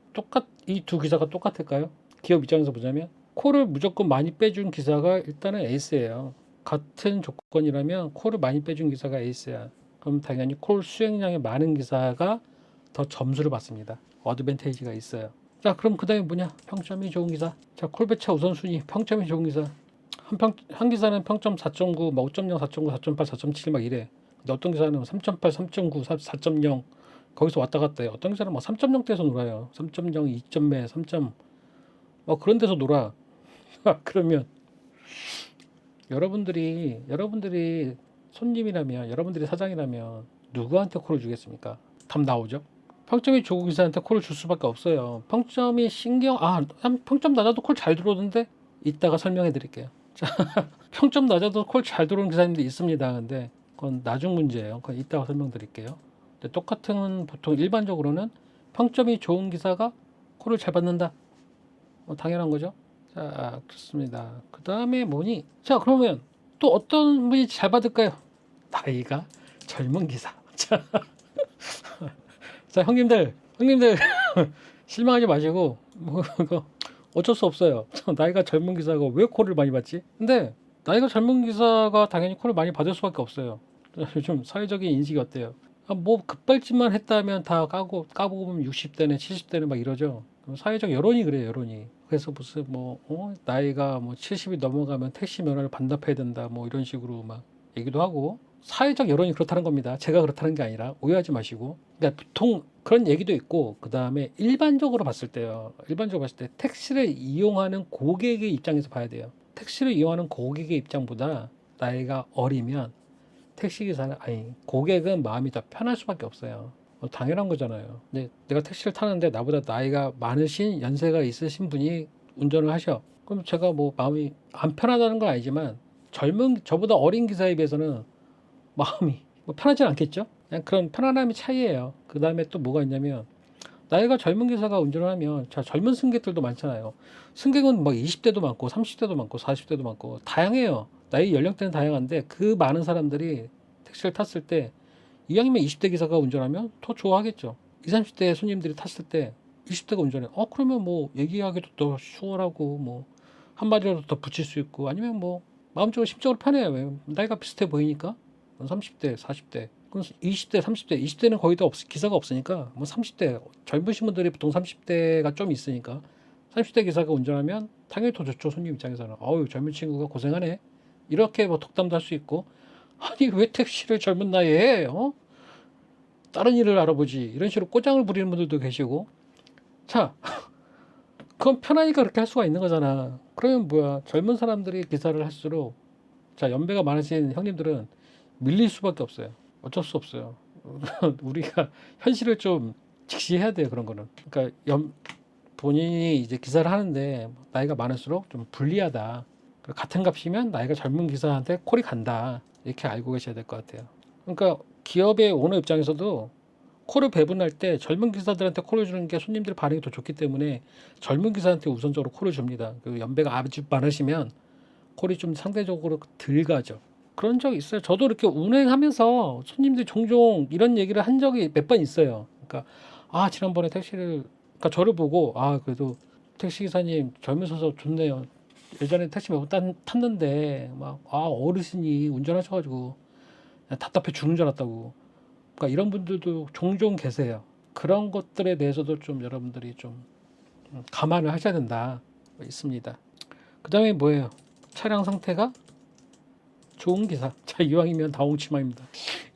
이 두 기사가 똑같을까요? 기업 입장에서 보자면 콜을 무조건 많이 빼준 기사가 일단은 에이스예요. 같은 조건이라면 콜을 많이 빼준 기사가 에이스야. 그럼 당연히 콜 수행량이 많은 기사가 더 점수를 받습니다. 어드밴테이지가 있어요. 자, 그럼 그 다음에 뭐냐? 평점이 좋은 기사. 자, 콜배차 우선순위 평점이 좋은 기사. 한 기사는 평점 4.9, 뭐 5.0, 4.9, 4.8, 4.7 막 이래. 근데 어떤 기사는 3.8, 3.9, 4.0 거기서 왔다 갔다 해. 어떤 기사는 막 3.0대에서 놀아요. 3.0, 2.매, 3. 그런 데서 놀아. 그러면 여러분들이 손님이라면, 여러분들이 사장이라면 누구한테 콜을 주겠습니까? 답 나오죠? 평점이 좋은 기사한테 콜을 줄 수밖에 없어요. 평점이 평점 낮아도 콜 잘 들어오던데? 이따가 설명해 드릴게요. 자, 평점 낮아도 콜 잘 들어오는 기사님도 있습니다. 근데 그건 나중 문제예요. 그건 이따가 설명드릴게요. 똑같은 보통 일반적으로는 평점이 좋은 기사가 콜을 잘 받는다. 당연한 거죠. 자, 그렇습니다. 그 다음에 뭐니? 자, 그러면 또 어떤 분이 잘 받을까요? 나이가 젊은 기사. 자, 자 형님들 실망하지 마시고 그거 어쩔 수 없어요. 나이가 젊은 기사가 왜 콜을 많이 받지? 근데 나이가 젊은 기사가 당연히 콜을 많이 받을 수밖에 없어요. 요즘 사회적인 인식이 어때요? 뭐 급발진만 했다면 다 까보고 보면 60대네 70대네 막 이러죠. 사회적 여론이 그래요, 여론이. 그래서 무슨 나이가 뭐 70이 넘어가면 택시 면허를 반납해야 된다 뭐 이런 식으로 막 얘기도 하고 사회적 여론이 그렇다는 겁니다. 제가 그렇다는 게 아니라 오해하지 마시고. 그러니까 보통 그런 얘기도 있고 그 다음에 일반적으로 봤을 때요. 일반적으로 봤을 때 택시를 이용하는 고객의 입장에서 봐야 돼요. 택시를 이용하는 고객의 입장보다 나이가 어리면 택시기사는 아니 고객은 마음이 더 편할 수밖에 없어요. 당연한 거잖아요. 근데 내가 택시를 타는데 나보다 나이가 많으신 연세가 있으신 분이 운전을 하셔. 그럼 제가 뭐 마음이 안 편하다는 건 아니지만 젊은 저보다 어린 기사에 비해서는 마음이 뭐 편하진 않겠죠. 그냥 그런 편안함의 차이예요. 그 다음에 또 뭐가 있냐면 나이가 젊은 기사가 운전을 하면 자 젊은 승객들도 많잖아요. 승객은 막 20대도 많고 30대도 많고 40대도 많고 다양해요. 나이 연령대는 다양한데 그 많은 사람들이 택시를 탔을 때 이왕이면 20대 기사가 운전하면 더 좋아하겠죠. 20, 30대 손님들이 탔을 때 20대가 운전해. 그러면 뭐 얘기하기도 더 수월하고 뭐 한마디라도 더 붙일 수 있고 아니면 뭐 마음적으로 심적으로 편해요. 왜? 나이가 비슷해 보이니까. 30대, 40대. 그럼 20대, 30대, 20대는 거의 다 기사가 없으니까 뭐 30대 젊으신 분들이 보통 30대가 좀 있으니까 30대 기사가 운전하면 당연히 더 좋죠. 손님 입장에서는. 어유 젊은 친구가 고생하네. 이렇게 뭐 덕담도 할 수 있고 아니 왜 택시를 젊은 나이에 다른 일을 알아보지 이런 식으로 꼬장을 부리는 분들도 계시고 자 그건 편하니까 그렇게 할 수가 있는 거잖아. 그러면 뭐야 젊은 사람들이 기사를 할수록 자 연배가 많으신 형님들은 밀릴 수밖에 없어요. 어쩔 수 없어요. 우리가 현실을 좀 직시해야 돼요. 그런 거는. 그러니까 본인이 이제 기사를 하는데 나이가 많을수록 좀 불리하다. 같은 값이면 나이가 젊은 기사한테 콜이 간다. 이렇게 알고 계셔야 될 것 같아요. 그러니까 기업의 오너 입장에서도 콜을 배분할 때 젊은 기사들한테 콜을 주는 게 손님들 반응이 더 좋기 때문에 젊은 기사한테 우선적으로 콜을 줍니다. 그 연배가 아주 많으시면 콜이 좀 상대적으로 덜 가죠. 그런 적 있어요. 저도 이렇게 운행하면서 손님들이 종종 이런 얘기를 한 적이 몇 번 있어요. 그러니까 지난번에 택시를 그러니까 저를 보고 그래도 택시 기사님 젊으셔서 좋네요. 예전에 택시 몇 번 탔는데 막 어르신이 운전하셔가지고 답답해 죽는 줄 알았다고. 그러니까 이런 분들도 종종 계세요. 그런 것들에 대해서도 좀 여러분들이 좀 감안을 하셔야 된다. 있습니다. 그 다음에 뭐예요? 차량 상태가 좋은 기사. 자, 이왕이면 다홍치마입니다.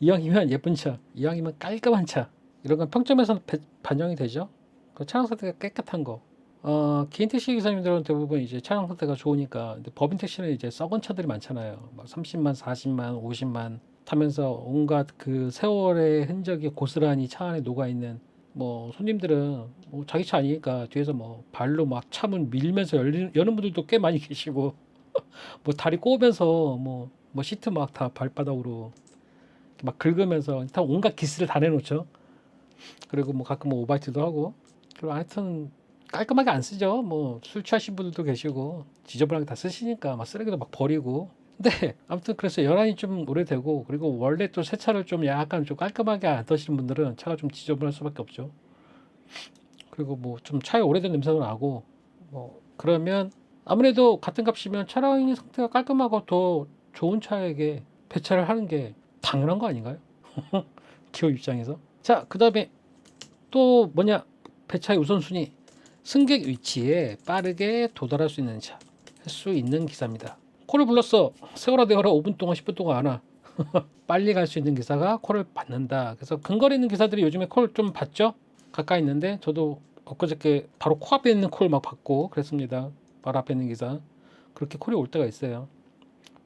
이왕이면 예쁜 차, 이왕이면 깔끔한 차. 이런 건 평점에서 반영이 되죠. 그 차량 상태가 깨끗한 거. 개인 택시 기사님들은 대부분 이제 차량 상태가 좋으니까. 근데 법인 택시는 이제 썩은 차들이 많잖아요. 막 30만, 40만, 50만 타면서 온갖 그 세월의 흔적이 고스란히 차 안에 녹아 있는 뭐 손님들은 뭐 자기 차 아니니까 뒤에서 뭐 발로 막 차문 밀면서 여는 분들도 꽤 많이 계시고 뭐 다리 꼬으면서 뭐 시트 막 다 발바닥으로 막 긁으면서 다 온갖 기스를 다 내놓죠. 그리고 뭐 가끔 뭐 오바이트도 하고 그리고 하여튼 깔끔하게 안 쓰죠. 뭐 술 취하신 분들도 계시고 지저분하게 다 쓰시니까 막 쓰레기도 막 버리고. 근데 아무튼 그래서 연한이 좀 오래되고 그리고 원래 또 새 차를 좀 약간 좀 깔끔하게 안 타시는 분들은 차가 좀 지저분할 수밖에 없죠. 그리고 뭐 좀 차에 오래된 냄새도 나고 뭐 그러면 아무래도 같은 값이면 차량의 상태가 깔끔하고 더 좋은 차에게 배차를 하는 게 당연한 거 아닌가요? 기업 입장에서. 자, 그 다음에 또 뭐냐? 배차의 우선순위. 승객 위치에 빠르게 도달할 수 있는 차. 할 수 있는 기사입니다. 콜을 불렀어. 세워라 되어라 5분 동안 10분 동안 안 와. 빨리 갈 수 있는 기사가 콜을 받는다. 그래서 근거리 있는 기사들이 요즘에 콜 좀 받죠? 가까이 있는데 저도 엊그저께 바로 코앞에 있는 콜 막 받고 그랬습니다. 바로 앞에 있는 기사. 그렇게 콜이 올 때가 있어요.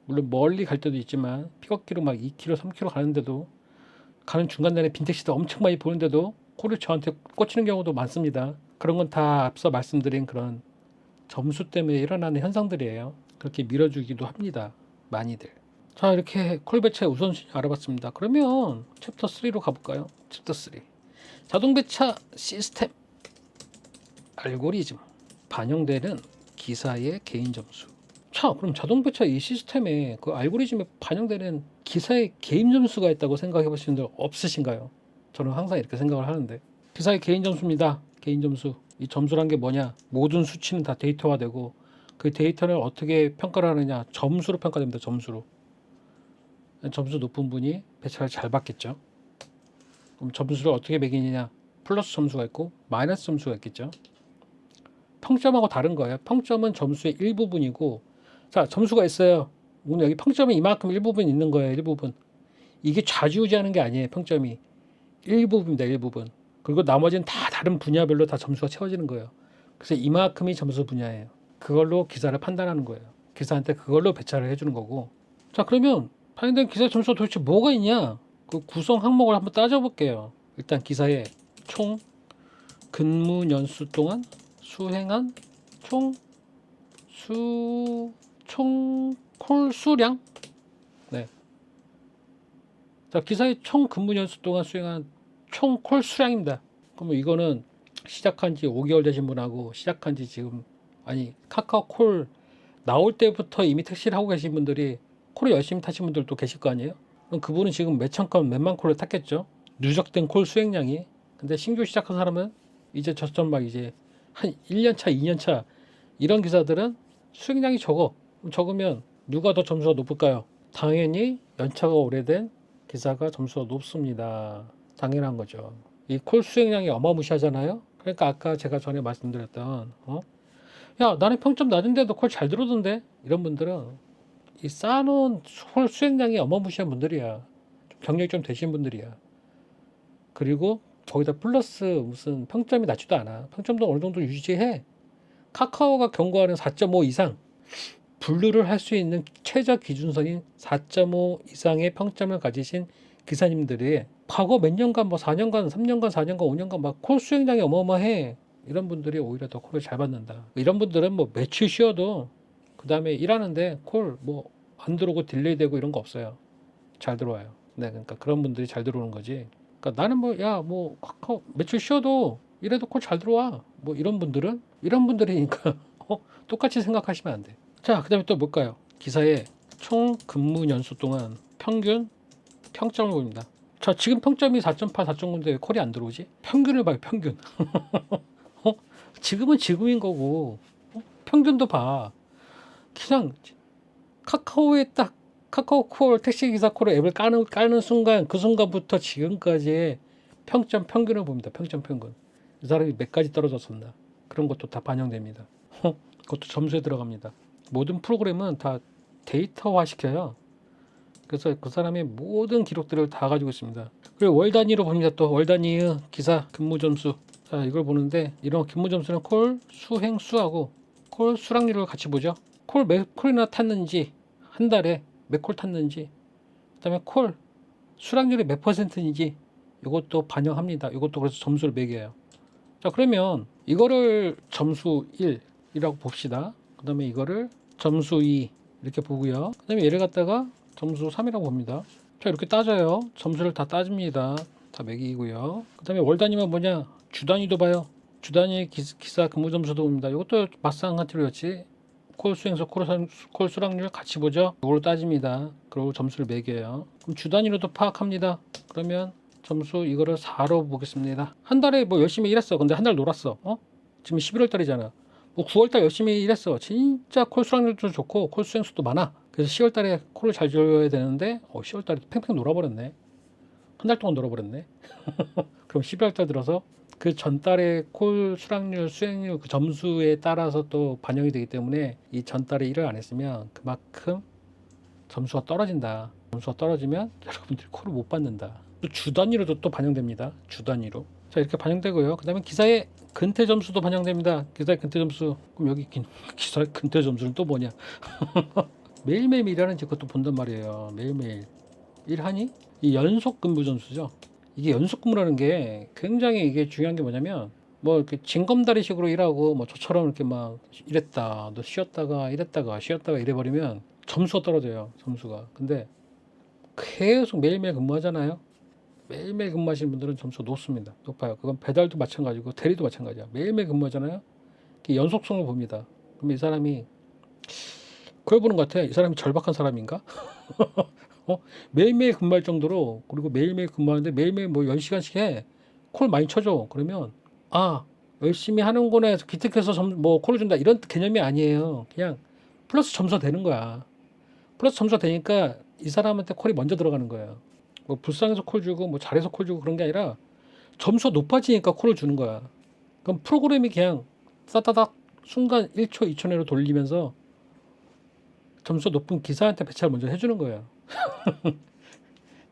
물론 멀리 갈 때도 있지만 픽업기로 막 2km, 3km 가는데도 가는 중간단에 빈택시도 엄청 많이 보는데도 콜을 저한테 꽂히는 경우도 많습니다. 그런 건 다 앞서 말씀드린 그런 점수 때문에 일어나는 현상들이에요. 그렇게 밀어주기도 합니다. 많이들. 자, 이렇게 콜 배차의 우선순위 알아봤습니다. 그러면 챕터 3로 가볼까요? 챕터 3. 자동 배차 시스템 알고리즘 반영되는 기사의 개인 점수. 자, 그럼 자동 배차 이 시스템에 그 알고리즘에 반영되는 기사의 개인 점수가 있다고 생각해 보시는 분 없으신가요? 저는 항상 이렇게 생각을 하는데 기사의 개인 점수입니다. 개인 점수. 이 점수란 게 뭐냐? 모든 수치는 다 데이터화되고 그 데이터를 어떻게 평가를 하느냐? 점수로 평가됩니다. 점수로. 점수 높은 분이 배차를 잘 받겠죠. 그럼 점수를 어떻게 매기느냐? 플러스 점수가 있고 마이너스 점수가 있겠죠. 평점하고 다른 거예요. 평점은 점수의 일부분이고 자 점수가 있어요. 오늘 여기 평점이 이만큼 일부분 있는 거예요. 일부분. 이게 좌지우지하는 게 아니에요. 평점이 일부분입니다. 일부분. 그리고 나머지는 다 다른 분야별로 다 점수가 채워지는 거예요. 그래서 이만큼이 점수 분야예요. 그걸로 기사를 판단하는 거예요. 기사한테 그걸로 배차를 해주는 거고. 자, 그러면 판단된 기사 점수가 도대체 뭐가 있냐? 그 구성 항목을 한번 따져볼게요. 일단 기사에 총 근무 연수 동안 수행한 총 콜 수량. 네. 자, 기사의 총 근무 연수 동안 수행한 총 콜 수량입니다. 그러면 이거는 시작한 지 5개월 되신 분하고 시작한 지 지금 카카오 콜 나올 때부터 이미 택시를 하고 계신 분들이 콜을 열심히 타신 분들도 계실 거 아니에요? 그럼 그분은 지금 몇천 건, 몇만 콜을 탔겠죠? 누적된 콜 수행량이. 근데 신규 시작한 사람은 이제 저점 막 이제 한 1년차, 2년차 이런 기사들은 수행량이 적으면 누가 더 점수가 높을까요? 당연히 연차가 오래된 기사가 점수가 높습니다. 당연한 거죠. 이 콜 수행량이 어마무시하잖아요. 그러니까 아까 제가 전에 말씀드렸던 야, 나는 평점 낮은데도 콜 잘 들어오던데, 이런 분들은 이 쌓아놓은 콜 수행량이 어마무시한 분들이야. 경력이 좀 되신 분들이야. 그리고 거기다 플러스 무슨 평점이 낮지도 않아. 평점도 어느 정도 유지해. 카카오가 경고하는 4.5 이상, 분류를 할 수 있는 최저 기준선인 4.5 이상의 평점을 가지신 기사님들이 과거 몇 년간, 뭐 4년간, 3년간, 4년간, 5년간 막 콜 수행량이 어마어마해. 이런 분들이 오히려 더 콜을 잘 받는다. 이런 분들은 뭐 며칠 쉬어도 그 다음에 일하는데 콜 뭐 안 들어오고 딜레이 되고 이런 거 없어요. 잘 들어와요. 네, 그러니까 그런 분들이 잘 들어오는 거지. 그러니까 나는 뭐 카카오 며칠 쉬어도 이래도 콜 잘 들어와. 뭐 이런 분들이니까 똑같이 생각하시면 안 돼. 자, 그다음에 또 뭘까요? 기사에 총 근무 연수 동안 평점을 봅니다. 자, 지금 평점이 4.8, 4.9인데 왜 콜이 안 들어오지? 평균을 봐요, 평균. 지금은 지금인 거고, 평균도 봐. 그냥 카카오에 딱 카카오 콜, 택시 기사 콜을 앱을 까는 순간, 그 순간부터 지금까지의 평균을 봅니다. 평균. 이 사람이 몇 가지 떨어졌었나. 그런 것도 다 반영됩니다. 그것도 점수에 들어갑니다. 모든 프로그램은 다 데이터화 시켜요. 그래서 그 사람의 모든 기록들을 다 가지고 있습니다. 그리고 월 단위로 봅니다. 또 월 단위의 기사 근무 점수. 자, 이걸 보는데 이런 근무 점수는 콜 수행 수하고 콜 수락률을 같이 보죠. 콜 몇 콜이나 탔는지, 한 달에 몇 콜 탔는지, 그다음에 콜 수락률이 몇 %인지 이것도 반영합니다. 이것도 그래서 점수를 매겨요. 자, 그러면 이거를 점수 1이라고 봅시다. 그다음에 이거를 점수 2 이렇게 보고요. 그다음에 얘를 갖다가 점수 3이라고 봅니다. 자, 이렇게 따져요. 점수를 다 따집니다. 다 매기고요. 그다음에 월 단위만 뭐냐? 주 단위도 봐요. 주 단위 기사 근무 점수도 봅니다. 이것도 마찬가지로였지. 콜 수행수, 콜 수락률 같이 보죠. 이걸로 따집니다. 그리고 점수를 매겨요. 그럼 주 단위로도 파악합니다. 그러면 점수 이거를 4로 보겠습니다. 한 달에 뭐 열심히 일했어. 근데 한 달 놀았어. 지금 11월 달이잖아. 뭐 9월 달 열심히 일했어. 진짜 콜 수락률도 좋고 콜 수행수도 많아. 그래서 10월 달에 콜을 잘 줘야 되는데 10월 달에 팽팽 놀아버렸네. 한 달 동안 놀아버렸네. 그럼 12월 달 들어서 그 전달의 콜 수락률, 수행률 그 점수에 따라서 또 반영이 되기 때문에 이 전달에 일을 안 했으면 그만큼 점수가 떨어진다. 점수가 떨어지면 여러분들이 콜을 못 받는다. 또 주 단위로도 또 반영됩니다. 주 단위로. 자, 이렇게 반영되고요. 그 다음에 기사의 근태 점수도 반영됩니다. 기사의 근태 점수. 그럼 여기 기사의 근태 점수는 또 뭐냐? 매일매일 일하는지 그것도 본단 말이에요. 매일매일 일하니? 이 연속 근무 점수죠. 이게 연속 근무라는 게 굉장히 이게 중요한 게 뭐냐면 뭐 이렇게 징검다리식으로 일하고 뭐 저처럼 이렇게 막 이랬다 너 쉬었다가 쉬었다가 이래버리면 점수가 떨어져요. 점수가. 근데 계속 매일매일 근무하잖아요. 매일매일 근무하시는 분들은 점수가 높습니다. 높아요. 그건 배달도 마찬가지고 대리도 마찬가지야. 매일매일 근무하잖아요. 연속성을 봅니다. 그럼 이 사람이 그걸 보는 것 같아. 이 사람이 절박한 사람인가? 매일매일 근무할 정도로. 그리고 매일매일 근무하는데 매일매일 뭐 10시간씩 해. 콜 많이 쳐줘. 그러면 열심히 하는구나 해서 기특해서 뭐 콜을 준다 이런 개념이 아니에요. 그냥 플러스 점수가 되는 거야. 플러스 점수가 되니까 이 사람한테 콜이 먼저 들어가는 거예요. 뭐 불쌍해서 콜 주고 뭐 잘해서 콜 주고 그런 게 아니라 점수가 높아지니까 콜을 주는 거야. 그럼 프로그램이 그냥 싸다닥 순간 1초 2초 내로 돌리면서 점수 높은 기사한테 배차를 먼저 해주는 거예요.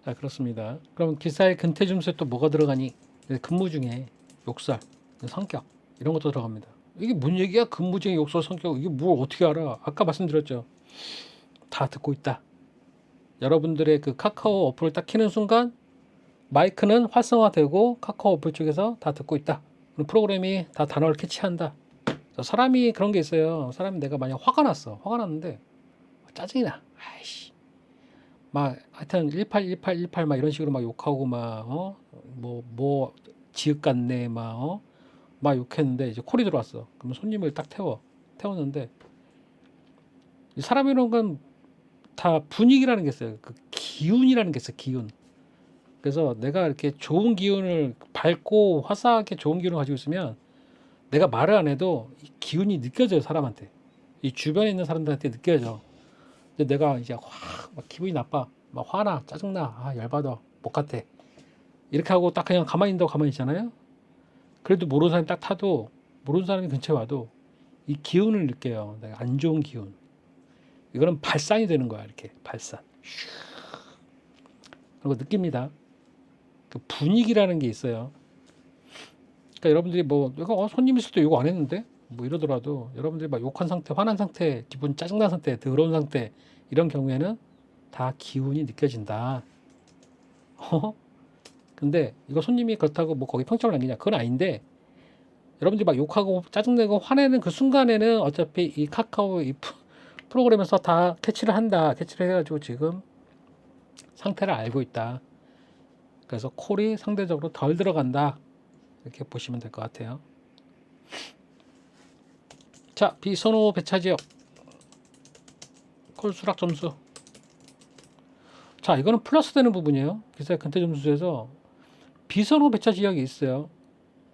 아, 그렇습니다. 그럼 기사의 근태 점수에 또 뭐가 들어가니? 근무 중에 욕설, 성격 이런 것도 들어갑니다. 이게 뭔 얘기야? 근무 중에 욕설, 성격 이게 뭘 어떻게 알아? 아까 말씀드렸죠. 다 듣고 있다. 여러분들의 그 카카오 어플을 딱 켜는 순간 마이크는 활성화되고 카카오 어플 쪽에서 다 듣고 있다. 그럼 프로그램이 다 단어를 캐치한다. 사람이 그런 게 있어요. 사람이 내가 만약 화가 났어. 화가 났는데 짜증이 나. 아이씨. 막 하여튼 18 막 이런 식으로 막 욕하고 막 뭐 지읒 같네 막 욕했는데 이제 콜이 들어왔어. 그러면 손님을 딱 태웠는데 이 사람이라는 건 다 분위기라는 게 있어요. 그 기운이라는 게 있어요. 기운. 그래서 내가 이렇게 좋은 기운을 밝고 화사하게 좋은 기운을 가지고 있으면 내가 말을 안 해도 이 기운이 느껴져요. 사람한테. 이 주변에 있는 사람들한테 느껴져. 근데 내가 이제 막 기분이 나빠. 막 화나, 짜증나, 열받아, 못 같아. 이렇게 하고 딱 그냥 가만히 있다고 가만히 있잖아요. 그래도 모르는 사람이 딱 타도 모르는 사람이 근처에 와도 이 기운을 느껴요. 내가 안 좋은 기운. 이거는 발산이 되는 거야. 이렇게 발산. 그리고 느낍니다. 그 분위기라는 게 있어요. 그러니까 여러분들이 뭐 내가 손님 있을 때 욕 안 했는데 뭐 이러더라도 여러분들이 막 욕한 상태, 화난 상태, 기분 짜증난 상태, 더러운 상태 이런 경우에는 다 기운이 느껴진다. 근데 이거 손님이 그렇다고 뭐 거기 평점을 남기냐? 그건 아닌데 여러분들이 막 욕하고 짜증내고 화내는 그 순간에는 어차피 이 카카오 이 프로그램에서 다 캐치를 한다. 캐치를 해가지고 지금 상태를 알고 있다. 그래서 콜이 상대적으로 덜 들어간다. 이렇게 보시면 될 것 같아요. 자, 비선호 배차 지역 콜 수락 점수. 자, 이거는 플러스 되는 부분이에요. 기사의 근태 점수에서 비선호 배차 지역이 있어요.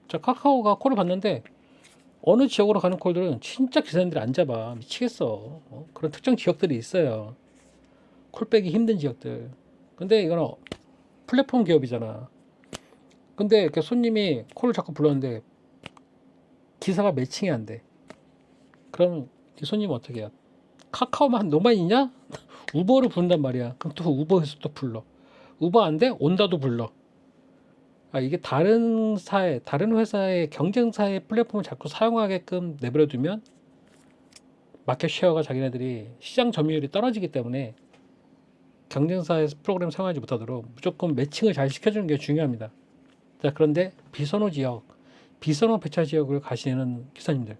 자, 카카오가 콜을 받는데 어느 지역으로 가는 콜들은 진짜 기사님들이 안 잡아. 미치겠어. 그런 특정 지역들이 있어요. 콜 빼기 힘든 지역들. 근데 이거는 플랫폼 기업이잖아. 근데 이렇게 손님이 콜을 자꾸 불렀는데 기사가 매칭이 안 돼. 그럼 이 손님은 어떻게 해요? 카카오만 너만 있냐? 우버를 부른단 말이야. 그럼 또 우버에서 또 불러. 우버 안 돼? 온다도 불러. 이게 다른 사회, 다른 회사의 경쟁사의 플랫폼을 자꾸 사용하게끔 내버려두면 마켓 쉐어가 자기네들이 시장 점유율이 떨어지기 때문에 경쟁사의 프로그램 사용하지 못하도록 무조건 매칭을 잘 시켜주는 게 중요합니다. 자, 그런데 비선호 지역, 비선호 배차 지역을 가시는 기사님들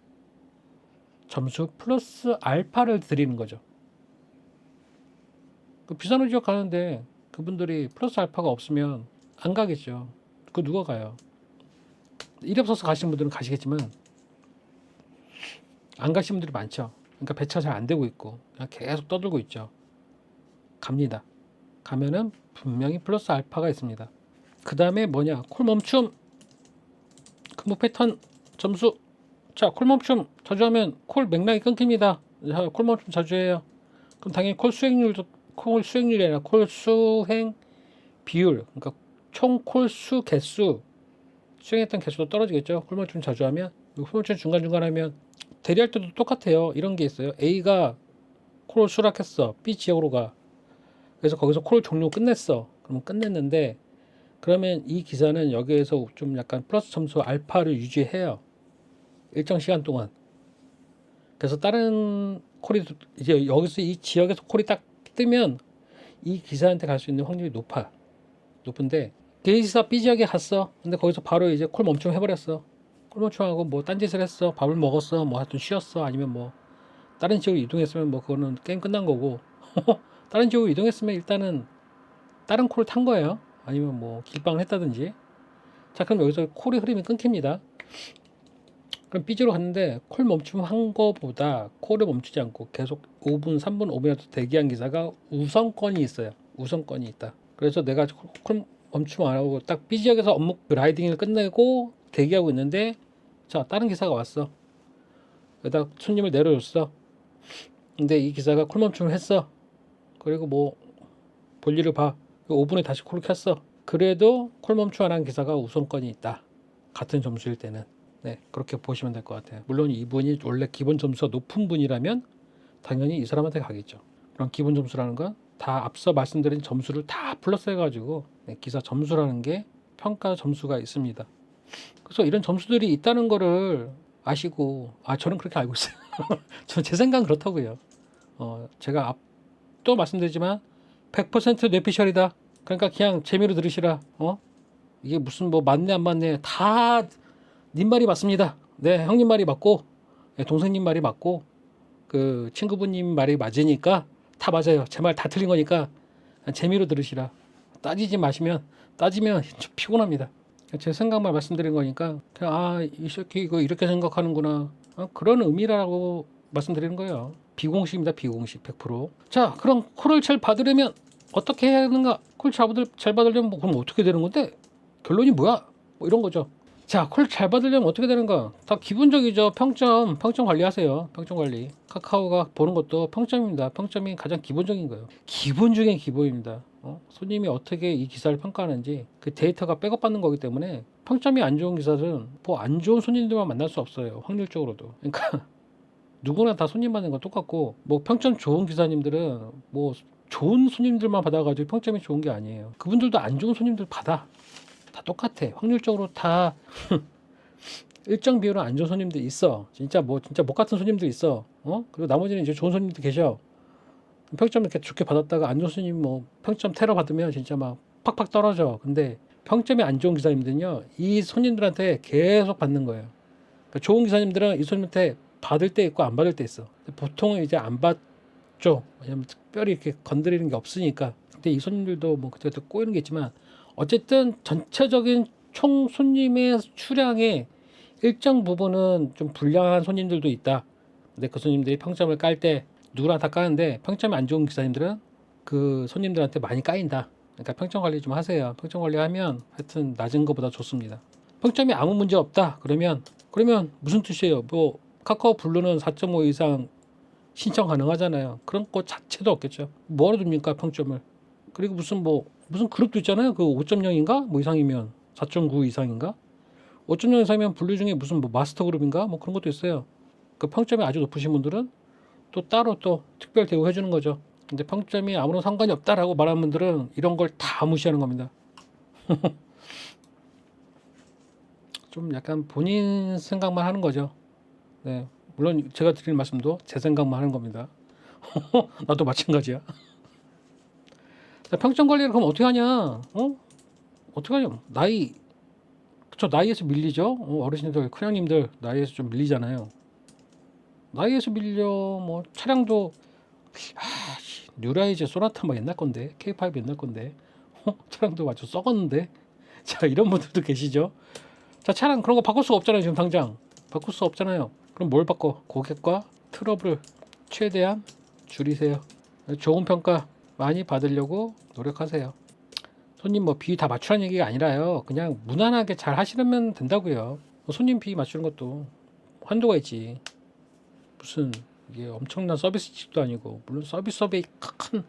점수 플러스 알파를 드리는 거죠. 그 비선호 지역 가는데 그분들이 플러스 알파가 없으면 안 가겠죠. 그 누가 가요? 일이 없어서 가시는 분들은 가시겠지만 안 가시는 분들이 많죠. 그러니까 배차가 잘 안 되고 있고 그냥 계속 떠들고 있죠. 갑니다. 가면은 분명히 플러스 알파가 있습니다. 그 다음에 뭐냐? 콜 멈춤, 근무 패턴 점수. 자, 콜 멈춤 자주 하면 콜 맥락이 끊깁니다. 자, 콜 멈춤 자주 해요. 그럼 당연히 콜 수행률이 아니라 콜 수행 비율, 그러니까 총 콜 수 개수, 수행했던 개수도 떨어지겠죠. 콜 멈춤 자주 하면. 콜 멈춤 중간중간 하면 대리할 때도 똑같아요. 이런 게 있어요. A가 콜을 수락했어. B 지역으로 가. 그래서 거기서 콜 종료 끝냈어. 그럼 끝냈는데 그러면 이 기사는 여기에서 좀 약간 플러스 점수 알파를 유지해요. 일정 시간 동안. 그래서 다른 콜이 이제 여기서 이 지역에서 콜이 딱 뜨면 이 기사한테 갈 수 있는 확률이 높은데 A 기사 B 지역에 갔어. 근데 거기서 바로 이제 콜 멈춤 해버렸어. 콜 멈춤하고 뭐 딴짓을 했어. 밥을 먹었어. 뭐 하여튼 쉬었어. 아니면 뭐 다른 지역으로 이동했으면 뭐 그거는 게임 끝난 거고 다른 지역으로 이동했으면 일단은 다른 콜을 탄 거예요. 아니면 뭐 길방을 했다든지. 자, 그럼 여기서 콜의 흐름이 끊깁니다. 그럼 B지로 갔는데 콜 멈춤한 거보다 콜을 멈추지 않고 계속 5분, 3분, 5분이라도 대기한 기사가 우선권이 있어요. 우선권이 있다. 그래서 내가 콜 멈춤 안 하고 딱 B 지역에서 업무 라이딩을 끝내고 대기하고 있는데 자, 다른 기사가 왔어. 여기다 손님을 내려줬어. 근데 이 기사가 콜 멈춤을 했어. 그리고 뭐 볼일을 봐. 5분에 다시 콜을 켰어. 그래도 콜 멈춤 안 한 기사가 우선권이 있다. 같은 점수일 때는. 네, 그렇게 보시면 될 것 같아요. 물론 이분이 원래 기본 점수가 높은 분이라면 당연히 이 사람한테 가겠죠. 그럼 기본 점수라는 건 다 앞서 말씀드린 점수를 다 플러스 해가지고 기사 점수라는 게 평가 점수가 있습니다. 그래서 이런 점수들이 있다는 거를 아시고, 저는 그렇게 알고 있어요. 저는 제 생각은 그렇다고요. 제가 또 말씀드리지만 100% 뇌피셜이다. 그러니까 그냥 재미로 들으시라. 이게 무슨 뭐 맞네 안 맞네 다 님 말이 맞습니다. 네, 형님 말이 맞고, 네, 동생님 말이 맞고, 그 친구분님 말이 맞으니까 다 맞아요. 제 말 다 틀린 거니까 재미로 들으시라. 따지면 좀 피곤합니다. 제 생각만 말씀드린 거니까 그냥 이 새끼 이거 이렇게 생각하는구나, 그런 의미라고 말씀드리는 거예요. 비공식입니다. 비공식 100%. 자, 그럼 콜을 잘 받으려면 어떻게 해야 하는가? 콜 잘 받으려면 뭐 그럼 어떻게 되는 건데? 결론이 뭐야? 뭐 이런 거죠. 자, 콜 잘 받으려면 어떻게 되는가? 다 기본적이죠. 평점 관리하세요. 평점 관리. 카카오가 보는 것도 평점입니다. 평점이 가장 기본적인 거예요. 기본 중에 기본입니다. 손님이 어떻게 이 기사를 평가하는지 그 데이터가 백업받는 거기 때문에 평점이 안 좋은 기사는 뭐 안 좋은 손님들만 만날 수 없어요. 확률적으로도. 그러니까 누구나 다 손님 받는 건 똑같고, 뭐 평점 좋은 기사님들은 뭐 좋은 손님들만 받아가지고 평점이 좋은 게 아니에요. 그분들도 안 좋은 손님들 받아. 다 똑같아. 확률적으로 다 일정 비율은 안 좋은 손님들 있어. 진짜 못 같은 손님들 있어. 그리고 나머지는 이제 좋은 손님들 계셔. 평점 이렇게 좋게 받았다가 안 좋은 손님 뭐 평점 테러 받으면 진짜 막 팍팍 떨어져. 근데 평점이 안 좋은 기사님들은요, 이 손님들한테 계속 받는 거예요. 그러니까 좋은 기사님들은 이 손님한테 받을 때 있고 안 받을 때 있어. 보통은 이제 안 받죠. 왜냐면 특별히 이렇게 건드리는 게 없으니까. 근데 이 손님들도 뭐 그때 꼬이는 게 있지만, 어쨌든 전체적인 총 손님의 수량의 일정 부분은 좀 불량한 손님들도 있다. 근데 그 손님들이 평점을 깔 때 누구나 다 까는데, 평점이 안 좋은 기사님들은 그 손님들한테 많이 까인다. 그러니까 평점 관리 좀 하세요. 평점 관리하면 하여튼 낮은 것보다 좋습니다. 평점이 아무 문제 없다. 그러면 무슨 뜻이에요? 뭐 카카오 블루는 4.5 이상 신청 가능하잖아요. 그런 거 자체도 없겠죠. 뭐하러 줍니까 평점을? 그리고 무슨 그룹도 있잖아요. 그 5.0인가 뭐 이상이면 4.9 이상인가? 5.0 이상이면 분류 중에 무슨 뭐 마스터 그룹인가 뭐 그런 것도 있어요. 그 평점이 아주 높으신 분들은 또 따로 또 특별 대우 해주는 거죠. 근데 평점이 아무런 상관이 없다라고 말하는 분들은 이런 걸 다 무시하는 겁니다. 좀 약간 본인 생각만 하는 거죠. 네, 물론 제가 드리는 말씀도 제 생각만 하는 겁니다. 나도 마찬가지야. 평점 관리를 그럼 어떻게 하냐? 어떻게 하냐? 나이에서 밀리죠. 어르신들, 큰형님들 나이에서 좀 밀리잖아요. 나이에서 밀려. 뭐 차량도 뉴라이즈 소나타 뭐 옛날 건데, K5 옛날 건데, 차량도 아주 썩었는데. 자, 이런 분들도 계시죠. 자, 차량 그런 거 바꿀 수가 없잖아요. 지금 당장 바꿀 수 없잖아요. 그럼 뭘 바꿔? 고객과 트러블을 최대한 줄이세요. 좋은 평가 많이 받으려고 노력하세요. 손님 뭐 비위 다 맞추라는 얘기가 아니라요. 그냥 무난하게 잘 하시면 된다고요. 손님 비위 맞추는 것도 한도가 있지. 무슨 이게 엄청난 서비스직도 아니고, 물론 서비스업이 큰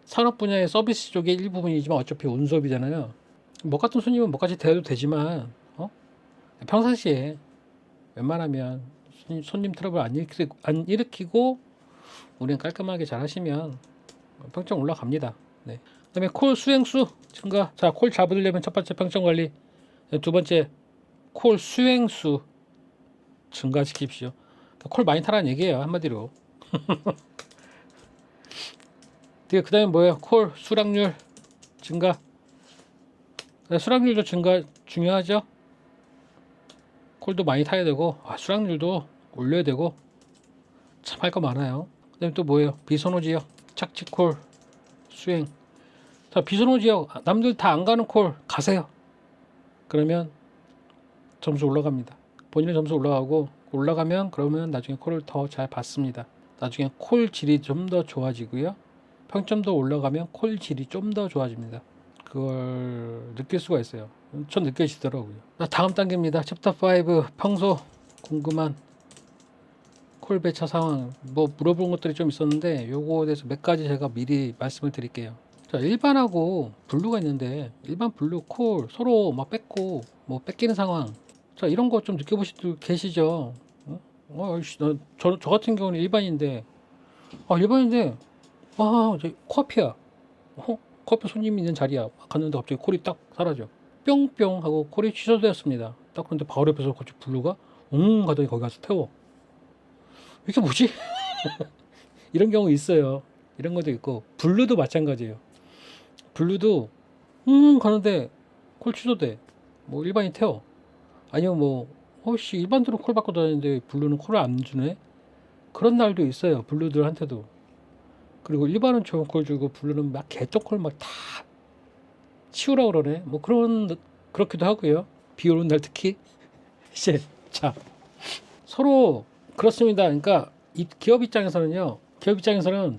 산업 분야의 서비스 쪽의 일부분이지만 어차피 운수업이잖아요. 뭐 같은 손님은 뭐까지 대해도 되지만, 평상시에 웬만하면 손님 트러블 안 일으키고 우리는 깔끔하게 잘 하시면 평점 올라갑니다. 네. 그다음에 콜 수행수 증가. 자, 콜 잡으려면 첫 번째 평점 관리, 두 번째 콜 수행수 증가시킵시오. 콜 많이 타라는 얘기예요, 한마디로. 그 다음에 뭐예요? 콜 수락률 증가. 수락률도 증가 중요하죠. 콜도 많이 타야 되고, 수락률도 올려야 되고, 참 할 거 많아요. 그 다음에 또 뭐예요? 비선호 지역 착지 콜 수행. 자, 비선호 지역 남들 다 안 가는 콜 가세요. 그러면 점수 올라갑니다. 본인의 점수 올라가면 그러면 나중에 콜을 더 잘 받습니다. 나중에 콜 질이 좀 더 좋아지고요. 평점도 올라가면 콜 질이 좀 더 좋아집니다. 그걸 느낄 수가 있어요. 전 느껴지더라고요. 다음 단계입니다. 챕터 5 평소 궁금한 콜 배차 상황. 뭐 물어본 것들이 좀 있었는데 요거에 대해서 몇 가지 제가 미리 말씀을 드릴게요. 자, 일반하고 블루가 있는데, 일반 블루 콜 서로 막 뺏고 뭐 뺏기는 상황. 자, 이런 거 좀 느껴보실 분 계시죠? 저 같은 경우는 일반인데, 저 코앞이야. 커피 손님 있는 자리야. 막 갔는데 갑자기 콜이 딱 사라져. 뿅뿅 하고 콜이 취소되었습니다. 딱 그런데 바로 옆에서 갑자기 블루가 웅 가더니 거기 가서 태워. 이게 뭐지? 이런 경우 있어요. 이런 것도 있고 블루도 마찬가지예요. 블루도 가는데 콜 취소돼. 뭐 일반인 태워. 아니면 뭐 혹시 일반들은 콜 받고 다니는데 블루는 콜을 안 주네. 그런 날도 있어요. 블루들한테도. 그리고 일반은 좋은 콜 주고 블루는 막 개떡콜 막 다 치우라 그러네. 뭐 그렇기도 하고요. 비 오는 날 특히. 이제 자 서로 그렇습니다. 그러니까 이 기업 입장에서는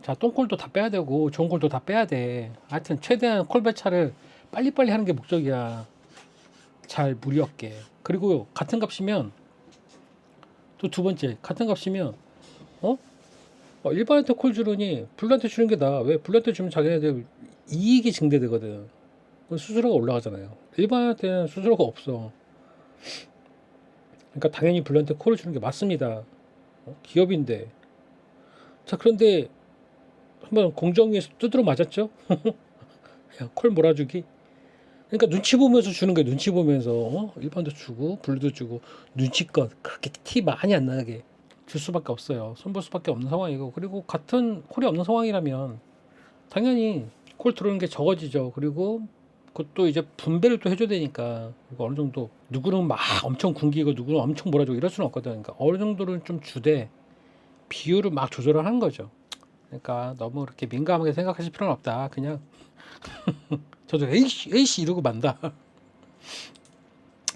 자 똥콜도 다 빼야 되고 좋은 콜도 다 빼야 돼. 하여튼 최대한 콜 배차를 빨리빨리 하는 게 목적이야. 잘 무리 없게. 그리고 같은 값이면 또 두 번째 같은 값이면 어? 일반한테 콜 주느니 블루한테 주는 게 나아. 왜? 블루한테 주면 자기네들 이익이 증대되거든. 수수료가 올라가잖아요. 일반한테는 수수료가 없어. 그러니까 당연히 블루한테 콜을 주는 게 맞습니다. 기업인데. 자 그런데 한번 공정위에서 두드러 맞았죠? 야, 콜 몰아주기. 그러니까 눈치 보면서 주는 거예요. 눈치 보면서 일반도 주고 블루도 주고 눈치껏 그렇게 티 많이 안 나게 줄 수밖에 없어요. 손볼 수밖에 없는 상황이고 그리고 같은 콜이 없는 상황이라면 당연히 콜 들어오는 게 적어지죠. 그리고 그것도 이제 분배를 또 해줘야 되니까 그리고 어느 정도 누구는 막 엄청 굶기고 누구는 엄청 몰아주고 이럴 수는 없거든. 그러니까 어느 정도는 좀 주되 비율을 막 조절을 하는 거죠. 그러니까 너무 그렇게 민감하게 생각하실 필요는 없다. 그냥 저도 에이씨 이러고 만다.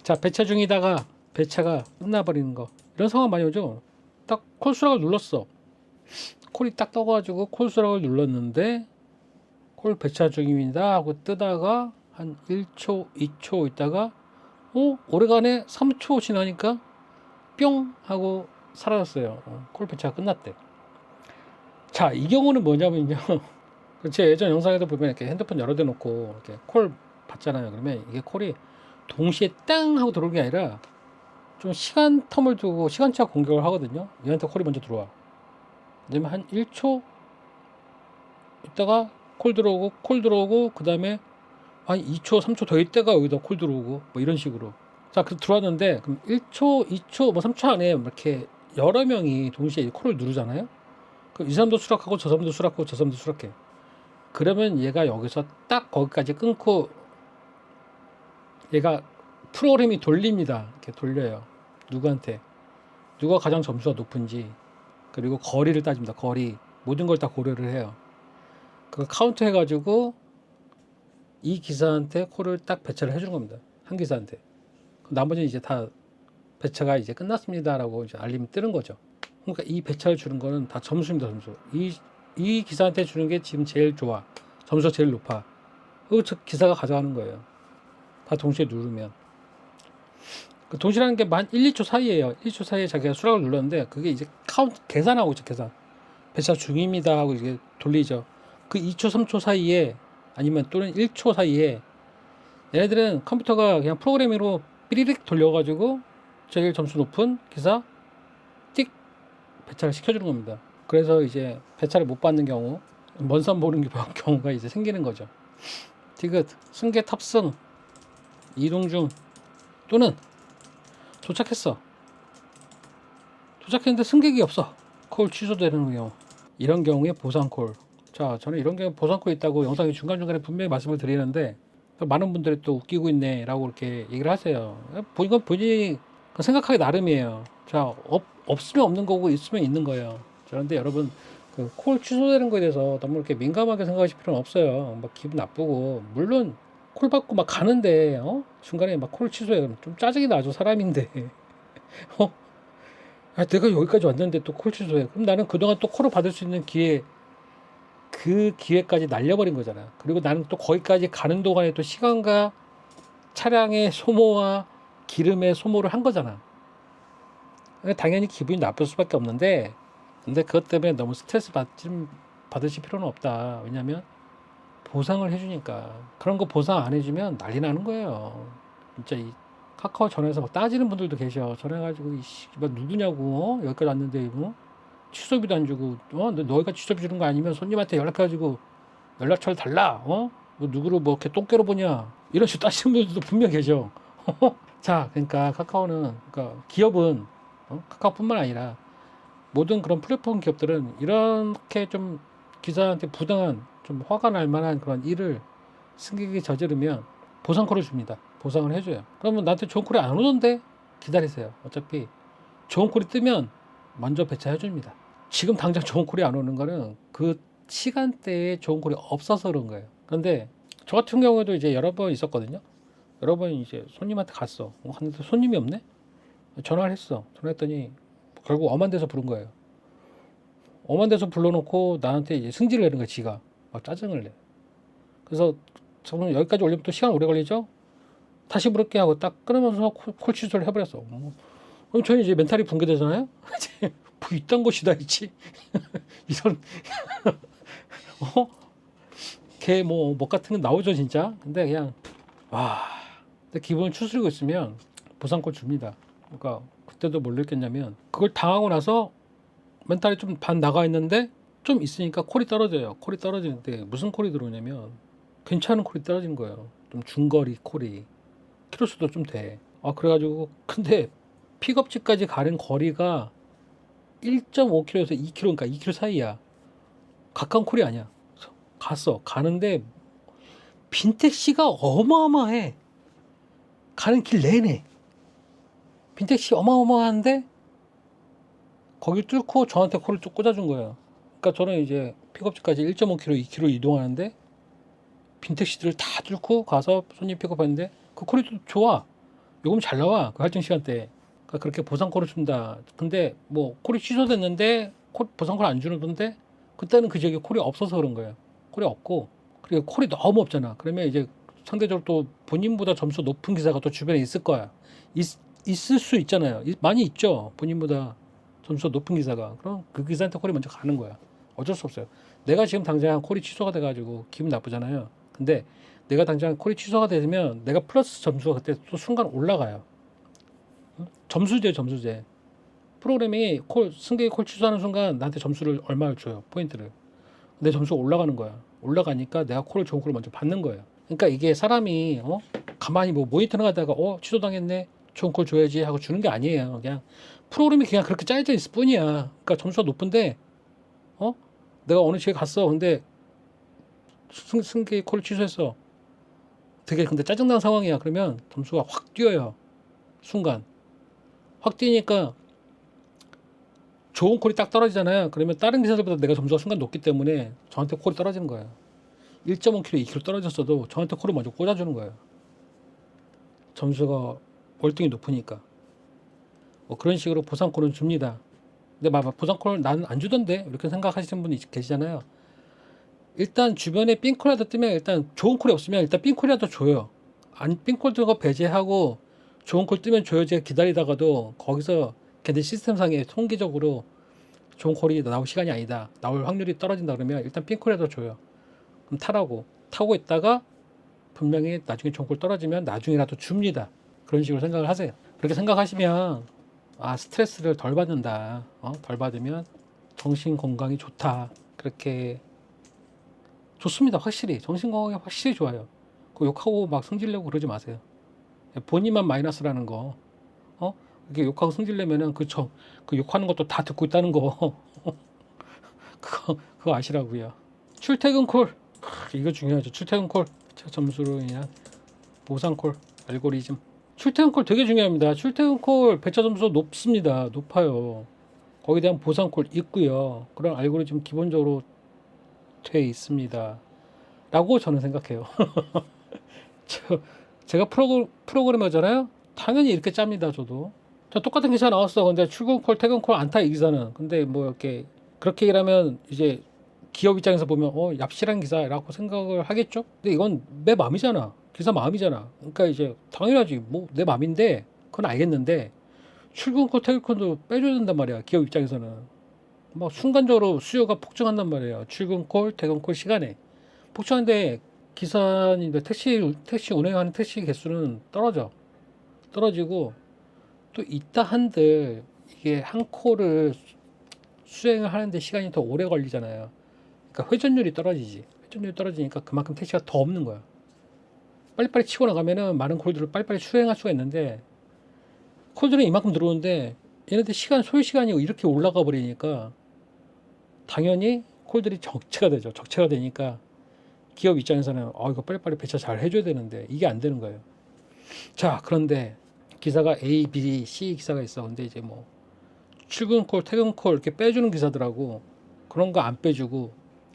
자 배차 중이다가 배차가 끝나버리는 거 이런 상황 많이 오죠. 딱 콜 수락을 눌렀어. 콜이 딱 떠가지고 콜 수락을 눌렀는데 콜 배차 중입니다 하고 뜨다가 한 1초 2초 있다가 오래간에 3초 지나니까 뿅 하고 사라졌어요. 콜 배차가 끝났대. 자 이 경우는 뭐냐면요. 제 예전 영상에도 보면 이렇게 핸드폰 여러 대 놓고 이렇게 콜 받잖아요. 그러면 이게 콜이 동시에 땅 하고 들어오는 게 아니라 좀 시간 텀을 두고 시간차 공격을 하거든요. 얘한테 콜이 먼저 들어와. 그다음에 한 1초 있다가 콜 들어오고 그 다음에 한 2초 3초 더 있다가 여기다 콜 들어오고 뭐 이런 식으로. 자 그 들어왔는데 그럼 1초 2초 뭐 3초 안에 이렇게 여러 명이 동시에 콜을 누르잖아요. 그럼 이 사람도 수락하고 저 사람도 수락하고 저 사람도 수락해. 그러면 얘가 여기서 딱 거기까지 끊고 얘가 프로그램이 돌립니다. 이렇게 돌려요. 누구한테 누가 가장 점수가 높은지 그리고 거리를 따집니다. 거리 모든 걸 다 고려를 해요. 그 카운트 해가지고 이 기사한테 콜을 딱 배차를 해주는 겁니다. 한 기사한테. 나머지는 이제 다 배차가 이제 끝났습니다라고 이제 알림이 뜨는 거죠. 그러니까 이 배차를 주는 거는 다 점수입니다. 점수. 이 기사한테 주는 게 지금 제일 좋아. 점수가 제일 높아. 그 기사가 가져가는 거예요. 다 동시에 누르면. 그 동시라는 게 만 1, 2초 사이에요. 1초 사이에 자기가 수락을 눌렀는데 그게 이제 카운트 계산하고 있죠. 계산. 배차 중입니다 하고 이게 돌리죠. 그 2초, 3초 사이에 아니면 또는 1초 사이에 얘네들은 컴퓨터가 그냥 프로그래밍으로 삐리릭 돌려가지고 제일 점수 높은 기사 띡 배차를 시켜주는 겁니다. 그래서 이제 배차를 못 받는 경우 먼 산 보는 경우가 이제 생기는 거죠. 디귿 승계 탑승 이동 중 또는 도착했는데 승객이 없어. 콜 취소되는 경우. 이런 경우에 보상콜. 자, 저는 이런 경우에 보상콜 있다고 영상의 중간중간에 분명히 말씀을 드리는데 많은 분들이 또 웃기고 있네 라고 이렇게 얘기를 하세요. 이건 본인이 생각하기 나름이에요. 자, 없으면 없는 거고 있으면 있는 거예요. 그런데 여러분 그 콜 취소되는 거에 대해서 너무 이렇게 민감하게 생각하실 필요는 없어요. 막 기분 나쁘고 물론 콜 받고 막 가는데 중간에 막 콜 취소해 그럼 좀 짜증이 나죠. 사람인데 내가 여기까지 왔는데 또 콜 취소해. 그럼 나는 그동안 또 콜을 받을 수 있는 그 기회까지 날려버린 거잖아. 그리고 나는 또 거기까지 가는 동안에 또 시간과 차량의 소모와 기름의 소모를 한 거잖아. 그러니까 당연히 기분이 나쁠 수밖에 없는데, 근데 그것 때문에 너무 스트레스 받으실 필요는 없다. 왜냐면 보상을 해주니까. 그런 거 보상 안 해주면 난리 나는 거예요. 진짜 이 카카오 전화해서 막 따지는 분들도 계셔. 전화해가지고 이씨 누구냐고 여기까지 왔는데 취소비도 안 주고 너희가 취소비 주는 거 아니면 손님한테 연락해가지고 연락처를 달라. 뭐 누구를 뭐 이렇게 똥개로 보냐. 이런 식으로 따지는 분들도 분명 계셔. 자, 그러니까 카카오는, 그러니까 기업은 카카오뿐만 아니라 모든 그런 플랫폼 기업들은 이렇게 좀 기사한테 부당한, 좀 화가 날 만한 그런 일을 승객이 저지르면 보상콜을 줍니다. 보상을 해줘요. 그러면 나한테 좋은 콜이 안 오는데 기다리세요. 어차피 좋은 콜이 뜨면 먼저 배차해 줍니다. 지금 당장 좋은 콜이 안 오는 거는 그 시간대에 좋은 콜이 없어서 그런 거예요. 그런데 저 같은 경우에도 이제 여러 번 있었거든요. 여러 번 이제 손님한테 갔어. 하는데 손님이 없네? 전화를 했어. 전화했더니 결국 엄한 데서 부른 거예요. 엄한 데서 불러놓고 나한테 이제 승질을 내는 거야, 지가. 막 짜증을 내. 그래서 저는 여기까지 올리면 또 시간 오래 걸리죠? 다시 부를게 하고 딱 끊으면서 콜 취소를 해버렸어. 그럼 저는 이제 멘탈이 붕괴되잖아요? 뭐 이딴 곳이 다 있지? 이런, 걔 뭐, 목 같은 건 나오죠, 진짜? 근데 그냥, 와. 근데 기분을 추스리고 있으면 보상콜 줍니다. 그러니까 그때도 뭘 느꼈냐면, 그걸 당하고 나서 멘탈이 좀 반 나가 있는데, 좀 있으니까 콜이 떨어져요. 콜이 떨어지는데, 무슨 콜이 들어오냐면, 괜찮은 콜이 떨어지는 거예요. 좀 중거리 콜이. 키로수도 좀 돼. 아, 그래가지고, 근데 픽업지까지 가는 거리가 1.5km에서 2km, 그러니까 2km 사이야. 가까운 콜이 아니야. 갔어. 가는데 빈택시가 어마어마해. 가는 길 내내. 빈택시 어마어마한데 거길 뚫고 저한테 콜을 쭉 꽂아준 거예요. 그러니까 저는 이제 픽업지까지 1.5km, 2km 이동하는데 빈택시들을 다 뚫고 가서 손님 픽업했는데 그 콜이 또 좋아. 요금 잘 나와. 그 할증 시간대. 그러니까 그렇게 보상콜을 준다. 근데 뭐 콜이 취소됐는데 보상콜 안 주는데 그때는 그 지역에 콜이 없어서 그런 거예요. 콜이 없고 그리고 콜이 너무 없잖아. 그러면 이제 상대적으로 또 본인보다 점수 높은 기사가 또 주변에 있을 거야. 있을 수 있잖아요. 많이 있죠. 본인보다 점수가 높은 기사가. 그럼 그 기사한테 콜이 먼저 가는 거야. 어쩔 수 없어요. 내가 지금 당장 콜이 취소가 돼가지고 기분 나쁘잖아요. 근데 내가 당장 콜이 취소가 되면 내가 플러스 점수가 그때 또 순간 올라가요. 점수제, 점수제. 프로그램이 승객이 콜 취소하는 순간 나한테 점수를 얼마를 줘요. 포인트를. 내 점수가 올라가는 거야. 올라가니까 내가 좋은 콜을 먼저 받는 거예요. 그러니까 이게 사람이 가만히 뭐 모니터링 하다가 취소당했네. 좋은 콜 줘야지 하고 주는 게 아니에요. 그냥 프로그램이 그냥 그렇게 짜여져 있을 뿐이야. 그러니까 점수가 높은데 내가 어느 지역에 갔어. 근데 승객이 콜을 취소했어. 되게 근데 짜증나는 상황이야. 그러면 점수가 확 뛰어요. 순간. 확 뛰니까 좋은 콜이 딱 떨어지잖아요. 그러면 다른 기사들보다 내가 점수가 순간 높기 때문에 저한테 콜이 떨어지는 거예요. 1.5km, 2km 떨어졌어도 저한테 콜을 먼저 꽂아주는 거예요. 점수가 월등히 높으니까. 뭐 그런 식으로 보상콜을 줍니다. 근데 보상콜을 나는 안 주던데 이렇게 생각하시는 분이 계시잖아요. 일단 주변에 삥콜이라도 뜨면 일단 좋은 콜이 없으면 일단 삥콜이라도 줘요. 삥콜 뜬 거 배제하고 좋은 콜 뜨면 줘야지 기다리다가도 거기서 걔네 시스템상에 통계적으로 좋은 콜이 나올 시간이 아니다. 나올 확률이 떨어진다 그러면 일단 삥콜이라도 줘요. 그럼 타라고. 타고 있다가 분명히 나중에 좋은 콜 떨어지면 나중에라도 줍니다. 그런 식으로 생각을 하세요. 그렇게 생각하시면 스트레스를 덜 받는다. 덜 받으면 정신 건강이 좋다. 그렇게 좋습니다. 확실히 정신 건강이 확실히 좋아요. 그 욕하고 막 성질내고 그러지 마세요. 본인만 마이너스라는 거. 이렇게 욕하고 성질내면은 그 욕하는 것도 다 듣고 있다는 거. 그거 아시라고요. 출퇴근 콜. 이거 중요하죠. 출퇴근 콜. 점수로 인한 보상 콜. 알고리즘. 출퇴근 콜 되게 중요합니다. 출퇴근 콜 배차 점수 높습니다. 높아요. 거기에 대한 보상 콜 있고요. 그런 알고리즘 기본적으로 돼 있습니다. 라고 저는 생각해요. 제가 프로그래머잖아요. 당연히 이렇게 짭니다. 저도. 저 똑같은 기사 나왔어. 근데 출근 콜, 퇴근 콜 안 타 이 기사는. 근데 뭐 이렇게 그렇게 일하면 이제 기업 입장에서 보면 얍실한 기사라고 생각을 하겠죠. 근데 이건 내 마음이잖아. 기사 마음이잖아. 그러니까 이제 당연하지. 뭐 내 마음인데 그건 알겠는데 출근 콜, 퇴근 콜도 빼줘야 된단 말이야. 기업 입장에서는. 막 순간적으로 수요가 폭증한단 말이에요. 출근 콜, 퇴근 콜 시간에. 폭증하는데 기사인데 택시 운행하는 택시 개수는 떨어지고 또 있다 한들 이게 한 콜을 수행을 하는데 시간이 더 오래 걸리잖아요. 그러니까 회전율이 떨어지지. 회전율이 떨어지니까 그만큼 택시가 더 없는 거야. 빨리빨리 치고 나가면은 많은 콜들을 빨리빨리 수행할 수가 있는데 콜들은 이만큼 들어오는데 얘네들 소요 시간이 이렇게 올라가 버리니까 당연히 콜들이 적체가 되죠. 적체가 되니까 기업 입장에서는 이거 빨리빨리 배차 잘 해줘야 되는데 이게 안 되는 거예요. 자, 그런데 기사가 A, B, C 기사가 있어. 근데 이제 뭐 출근 콜, 퇴근 콜 이렇게 빼주는 기사들하고 그런 거 안 빼주고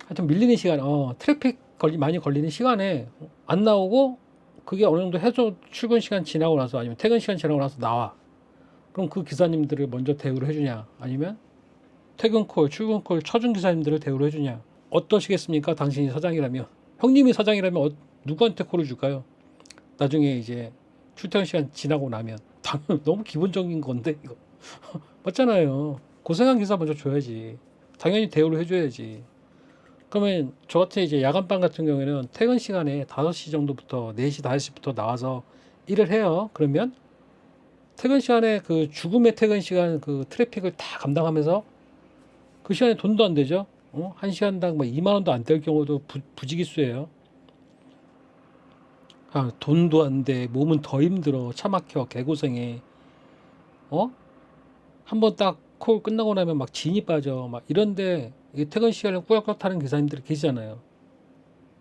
하여튼 밀리는 시간, 트래픽 많이 걸리는 시간에 안 나오고 그게 어느 정도 해서 출근 시간 지나고 나서 아니면 퇴근 시간 지나고 나서 나와. 그럼 그 기사님들을 먼저 대우를 해주냐? 아니면 퇴근 콜, 출근 콜 쳐준 기사님들을 대우를 해주냐? 어떠시겠습니까? 당신이 사장이라면, 형님이 사장이라면 누구한테 콜을 줄까요? 나중에 이제 출퇴근 시간 지나고 나면 당연 너무 기본적인 건데 이거 맞잖아요. 고생한 기사 먼저 줘야지. 당연히 대우를 해줘야지. 그러면 저 같은 이제 야간반 같은 경우에는 퇴근 시간에 5시 정도부터 4시, 5시부터 나와서 일을 해요. 그러면 퇴근 시간에 그 죽음의 퇴근 시간 그 트래픽을 다 감당하면서 그 시간에 돈도 안 되죠. 1시간당 뭐 2만 원도 안 될 경우도 부지기수예요. 돈도 안 돼. 몸은 더 힘들어. 차 막혀. 개고생해. 한번 딱 콜 끝나고 나면 막 진이 빠져. 막 이런데 퇴근 시간에 꾸역꾸역 타는 기사님들이 계시잖아요.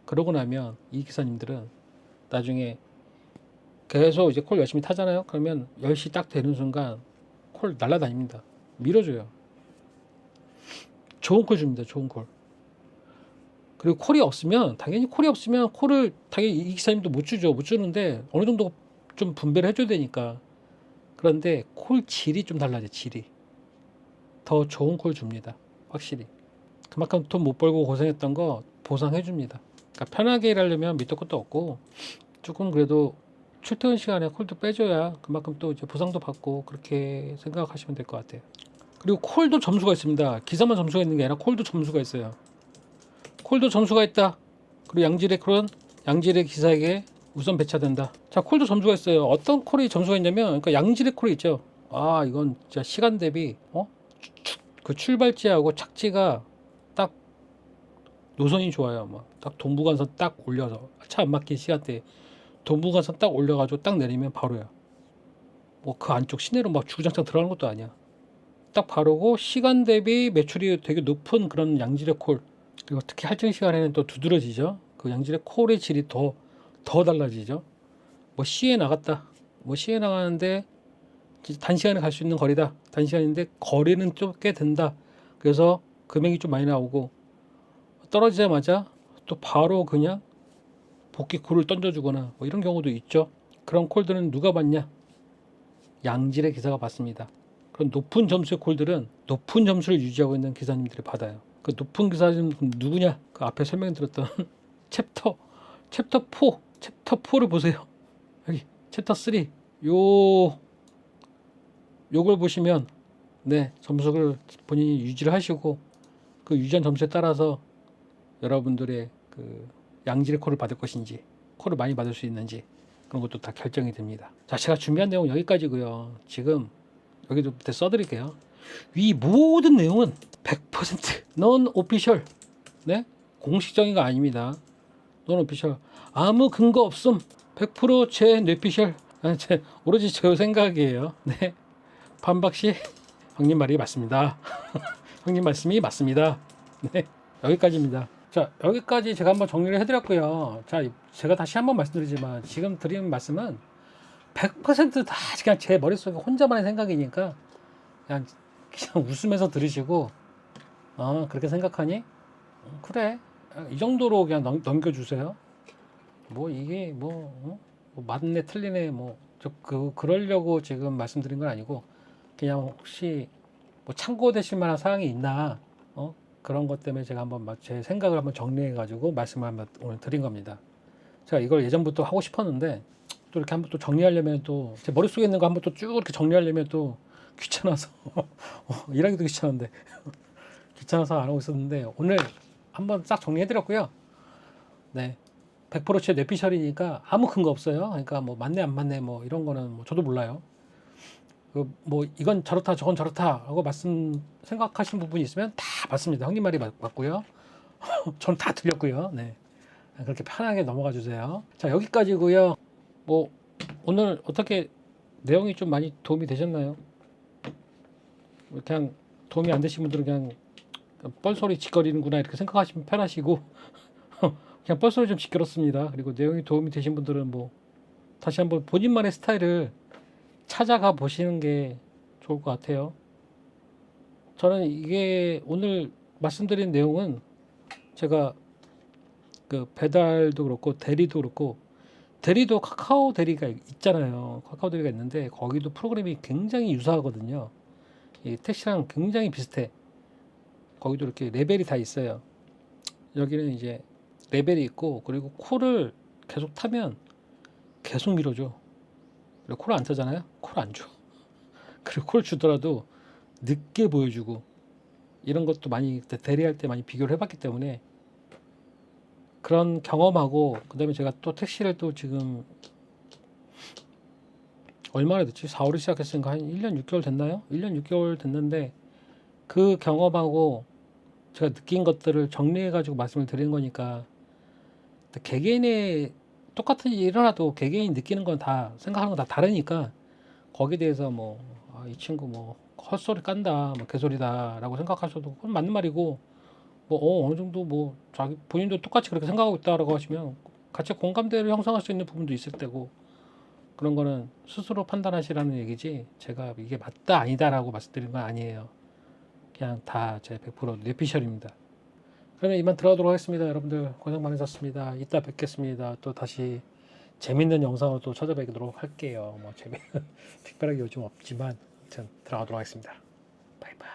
그러고 나면 이 기사님들은 나중에 계속 이제 콜 열심히 타잖아요. 그러면 10시 딱 되는 순간 콜 날라다닙니다. 밀어줘요. 좋은 콜 줍니다. 좋은 콜. 그리고 당연히 콜이 없으면 콜을 당연히 이 기사님도 못 주죠. 못 주는데 어느 정도 좀 분배를 해줘야 되니까. 그런데 콜 질이 좀 달라져. 질이. 더 좋은 콜 줍니다. 확실히. 그만큼 돈 못 벌고 고생했던 거 보상해 줍니다. 그러니까 편하게 일하려면 밑도 끝도 없고 조금 그래도 출퇴근 시간에 콜도 빼줘야 그만큼 또 이제 보상도 받고 그렇게 생각하시면 될 것 같아요. 그리고 콜도 점수가 있습니다. 기사만 점수가 있는 게 아니라 콜도 점수가 있어요. 콜도 점수가 있다. 그리고 양질의 콜은 양질의 기사에게 우선 배차된다. 자, 콜도 점수가 있어요. 어떤 콜이 점수가 있냐면, 그러니까 양질의 콜이 있죠. 이건 진짜 시간 대비 그 출발지하고 착지가 딱 노선이 좋아요. 막 딱 동부간선 딱 올려서 차 안 막힌 시간대에 동부간선 딱 올려가지고 딱 내리면 바로야. 뭐 그 안쪽 시내로 막 주구장창 들어가는 것도 아니야. 딱 바로고 시간 대비 매출이 되게 높은 그런 양질의 콜. 그리고 특히 할증 시간에는 또 두드러지죠. 그 양질의 콜의 질이 더 달라지죠. 뭐 시에 나갔다. 뭐 시에 나가는데 단시간에 갈 수 있는 거리다. 단시간인데 거리는 좀 꽤 된다. 그래서 금액이 좀 많이 나오고 떨어지자마자 또 바로 그냥 복귀 콜을 던져주거나 뭐 이런 경우도 있죠. 그런 콜들은 누가 받냐? 양질의 기사가 받습니다. 그런 높은 점수의 콜들은 높은 점수를 유지하고 있는 기사님들이 받아요. 그 높은 기사님 누구냐? 그 앞에 설명드렸던 챕터 4를 보세요. 여기 챕터 3 요걸 보시면 점수를 본인이 유지를 하시고 그 유지한 점수에 따라서 여러분들의 그 양질의 콜을 받을 것인지 콜을 많이 받을 수 있는지 그런 것도 다 결정이 됩니다. 자, 제가 준비한 내용 여기까지고요. 지금 여기도 밑에 써드릴게요. 위 모든 내용은 100% non official, 공식적인 거 아닙니다. non official, 아무 근거 없음, 100%제 뇌피셜, 오로지 제 생각이에요. 반박시 형님 말이 맞습니다. 형님 말씀이 맞습니다. 여기까지입니다. 자, 여기까지 제가 한번 정리를 해드렸고요. 자, 제가 다시 한번 말씀드리지만 지금 드리는 말씀은 100%다 그냥 제 머릿속에 혼자만의 생각이니까 그냥 웃으면서 들으시고 그렇게 생각하니? 그래, 이 정도로 그냥 넘겨주세요. 뭐 이게 뭐 맞네 틀리네 그러려고 지금 말씀드린 건 아니고 그냥 혹시 뭐 참고되실 만한 사항이 있나 그런 것 때문에 제가 한번 제 생각을 한번 정리해 가지고 말씀을 한번 오늘 드린 겁니다. 제가 이걸 예전부터 하고 싶었는데 또 이렇게 한번 또 정리하려면 또 제 머릿속에 있는 거 한번 또 쭉 이렇게 정리하려면 또 귀찮아서 일하기도 귀찮은데 귀찮아서 안 하고 있었는데 오늘 한번 싹 정리해 드렸고요. 100%제 뇌피셜이니까 아무 근거 없어요. 그러니까 뭐 맞네 안 맞네 뭐 이런 거는 뭐 저도 몰라요. 뭐 이건 저렇다 저건 저렇다 하고 생각하신 부분이 있으면 다 맞습니다. 형님 말이 맞고요. 저는 다 틀렸고요. 그렇게 편하게 넘어가 주세요. 자, 여기까지고요. 뭐 오늘 어떻게 내용이 좀 많이 도움이 되셨나요? 그냥 도움이 안 되신 분들은 그냥 뻘소리 짓거리는구나 이렇게 생각하시면 편하시고 그냥 뻘소리 좀 짓거렸습니다. 그리고 내용이 도움이 되신 분들은 뭐 다시 한번 본인만의 스타일을 찾아가 보시는 게 좋을 것 같아요. 저는 이게 오늘 말씀드린 내용은 제가 그 배달도 그렇고 대리도 그렇고 대리도 카카오 대리가 있잖아요. 카카오 대리가 있는데 거기도 프로그램이 굉장히 유사하거든요. 이 택시랑 굉장히 비슷해. 거기도 이렇게 레벨이 다 있어요. 여기는 이제 레벨이 있고 그리고 콜을 계속 타면 계속 밀어줘. 그리고 콜 안 타잖아요. 콜 안 줘. 그리고 콜 주더라도 늦게 보여주고 이런 것도 많이 대리할 때 많이 비교를 해봤기 때문에 그런 경험하고 그다음에 제가 또 택시를 또 지금 얼마나 됐지? 4월에 시작했으니까 한 1년 6개월 됐나요? 1년 6개월 됐는데 그 경험하고 제가 느낀 것들을 정리해가지고 말씀을 드리는 거니까 개개인의 똑같은 일이 일어나도 개개인이 느끼는 건 다 생각하는 건 다 다르니까 거기에 대해서 뭐 이 친구 뭐 헛소리 깐다 뭐 개소리다라고 생각하셔도 그건 맞는 말이고 뭐 어느 정도 뭐 자기 본인도 똑같이 그렇게 생각하고 있다라고 하시면 같이 공감대를 형성할 수 있는 부분도 있을 테고 그런 거는 스스로 판단하시라는 얘기지 제가 이게 맞다 아니다라고 말씀드린 건 아니에요. 그냥 다 제 100% 뇌피셜입니다. 그러면 이만 들어가도록 하겠습니다. 여러분들 고생 많으셨습니다. 이따 뵙겠습니다. 또 다시 재밌는 영상으로 또 찾아뵙도록 할게요. 뭐 재미는 특별하게 요즘 없지만 아무튼 들어가도록 하겠습니다. 바이바이.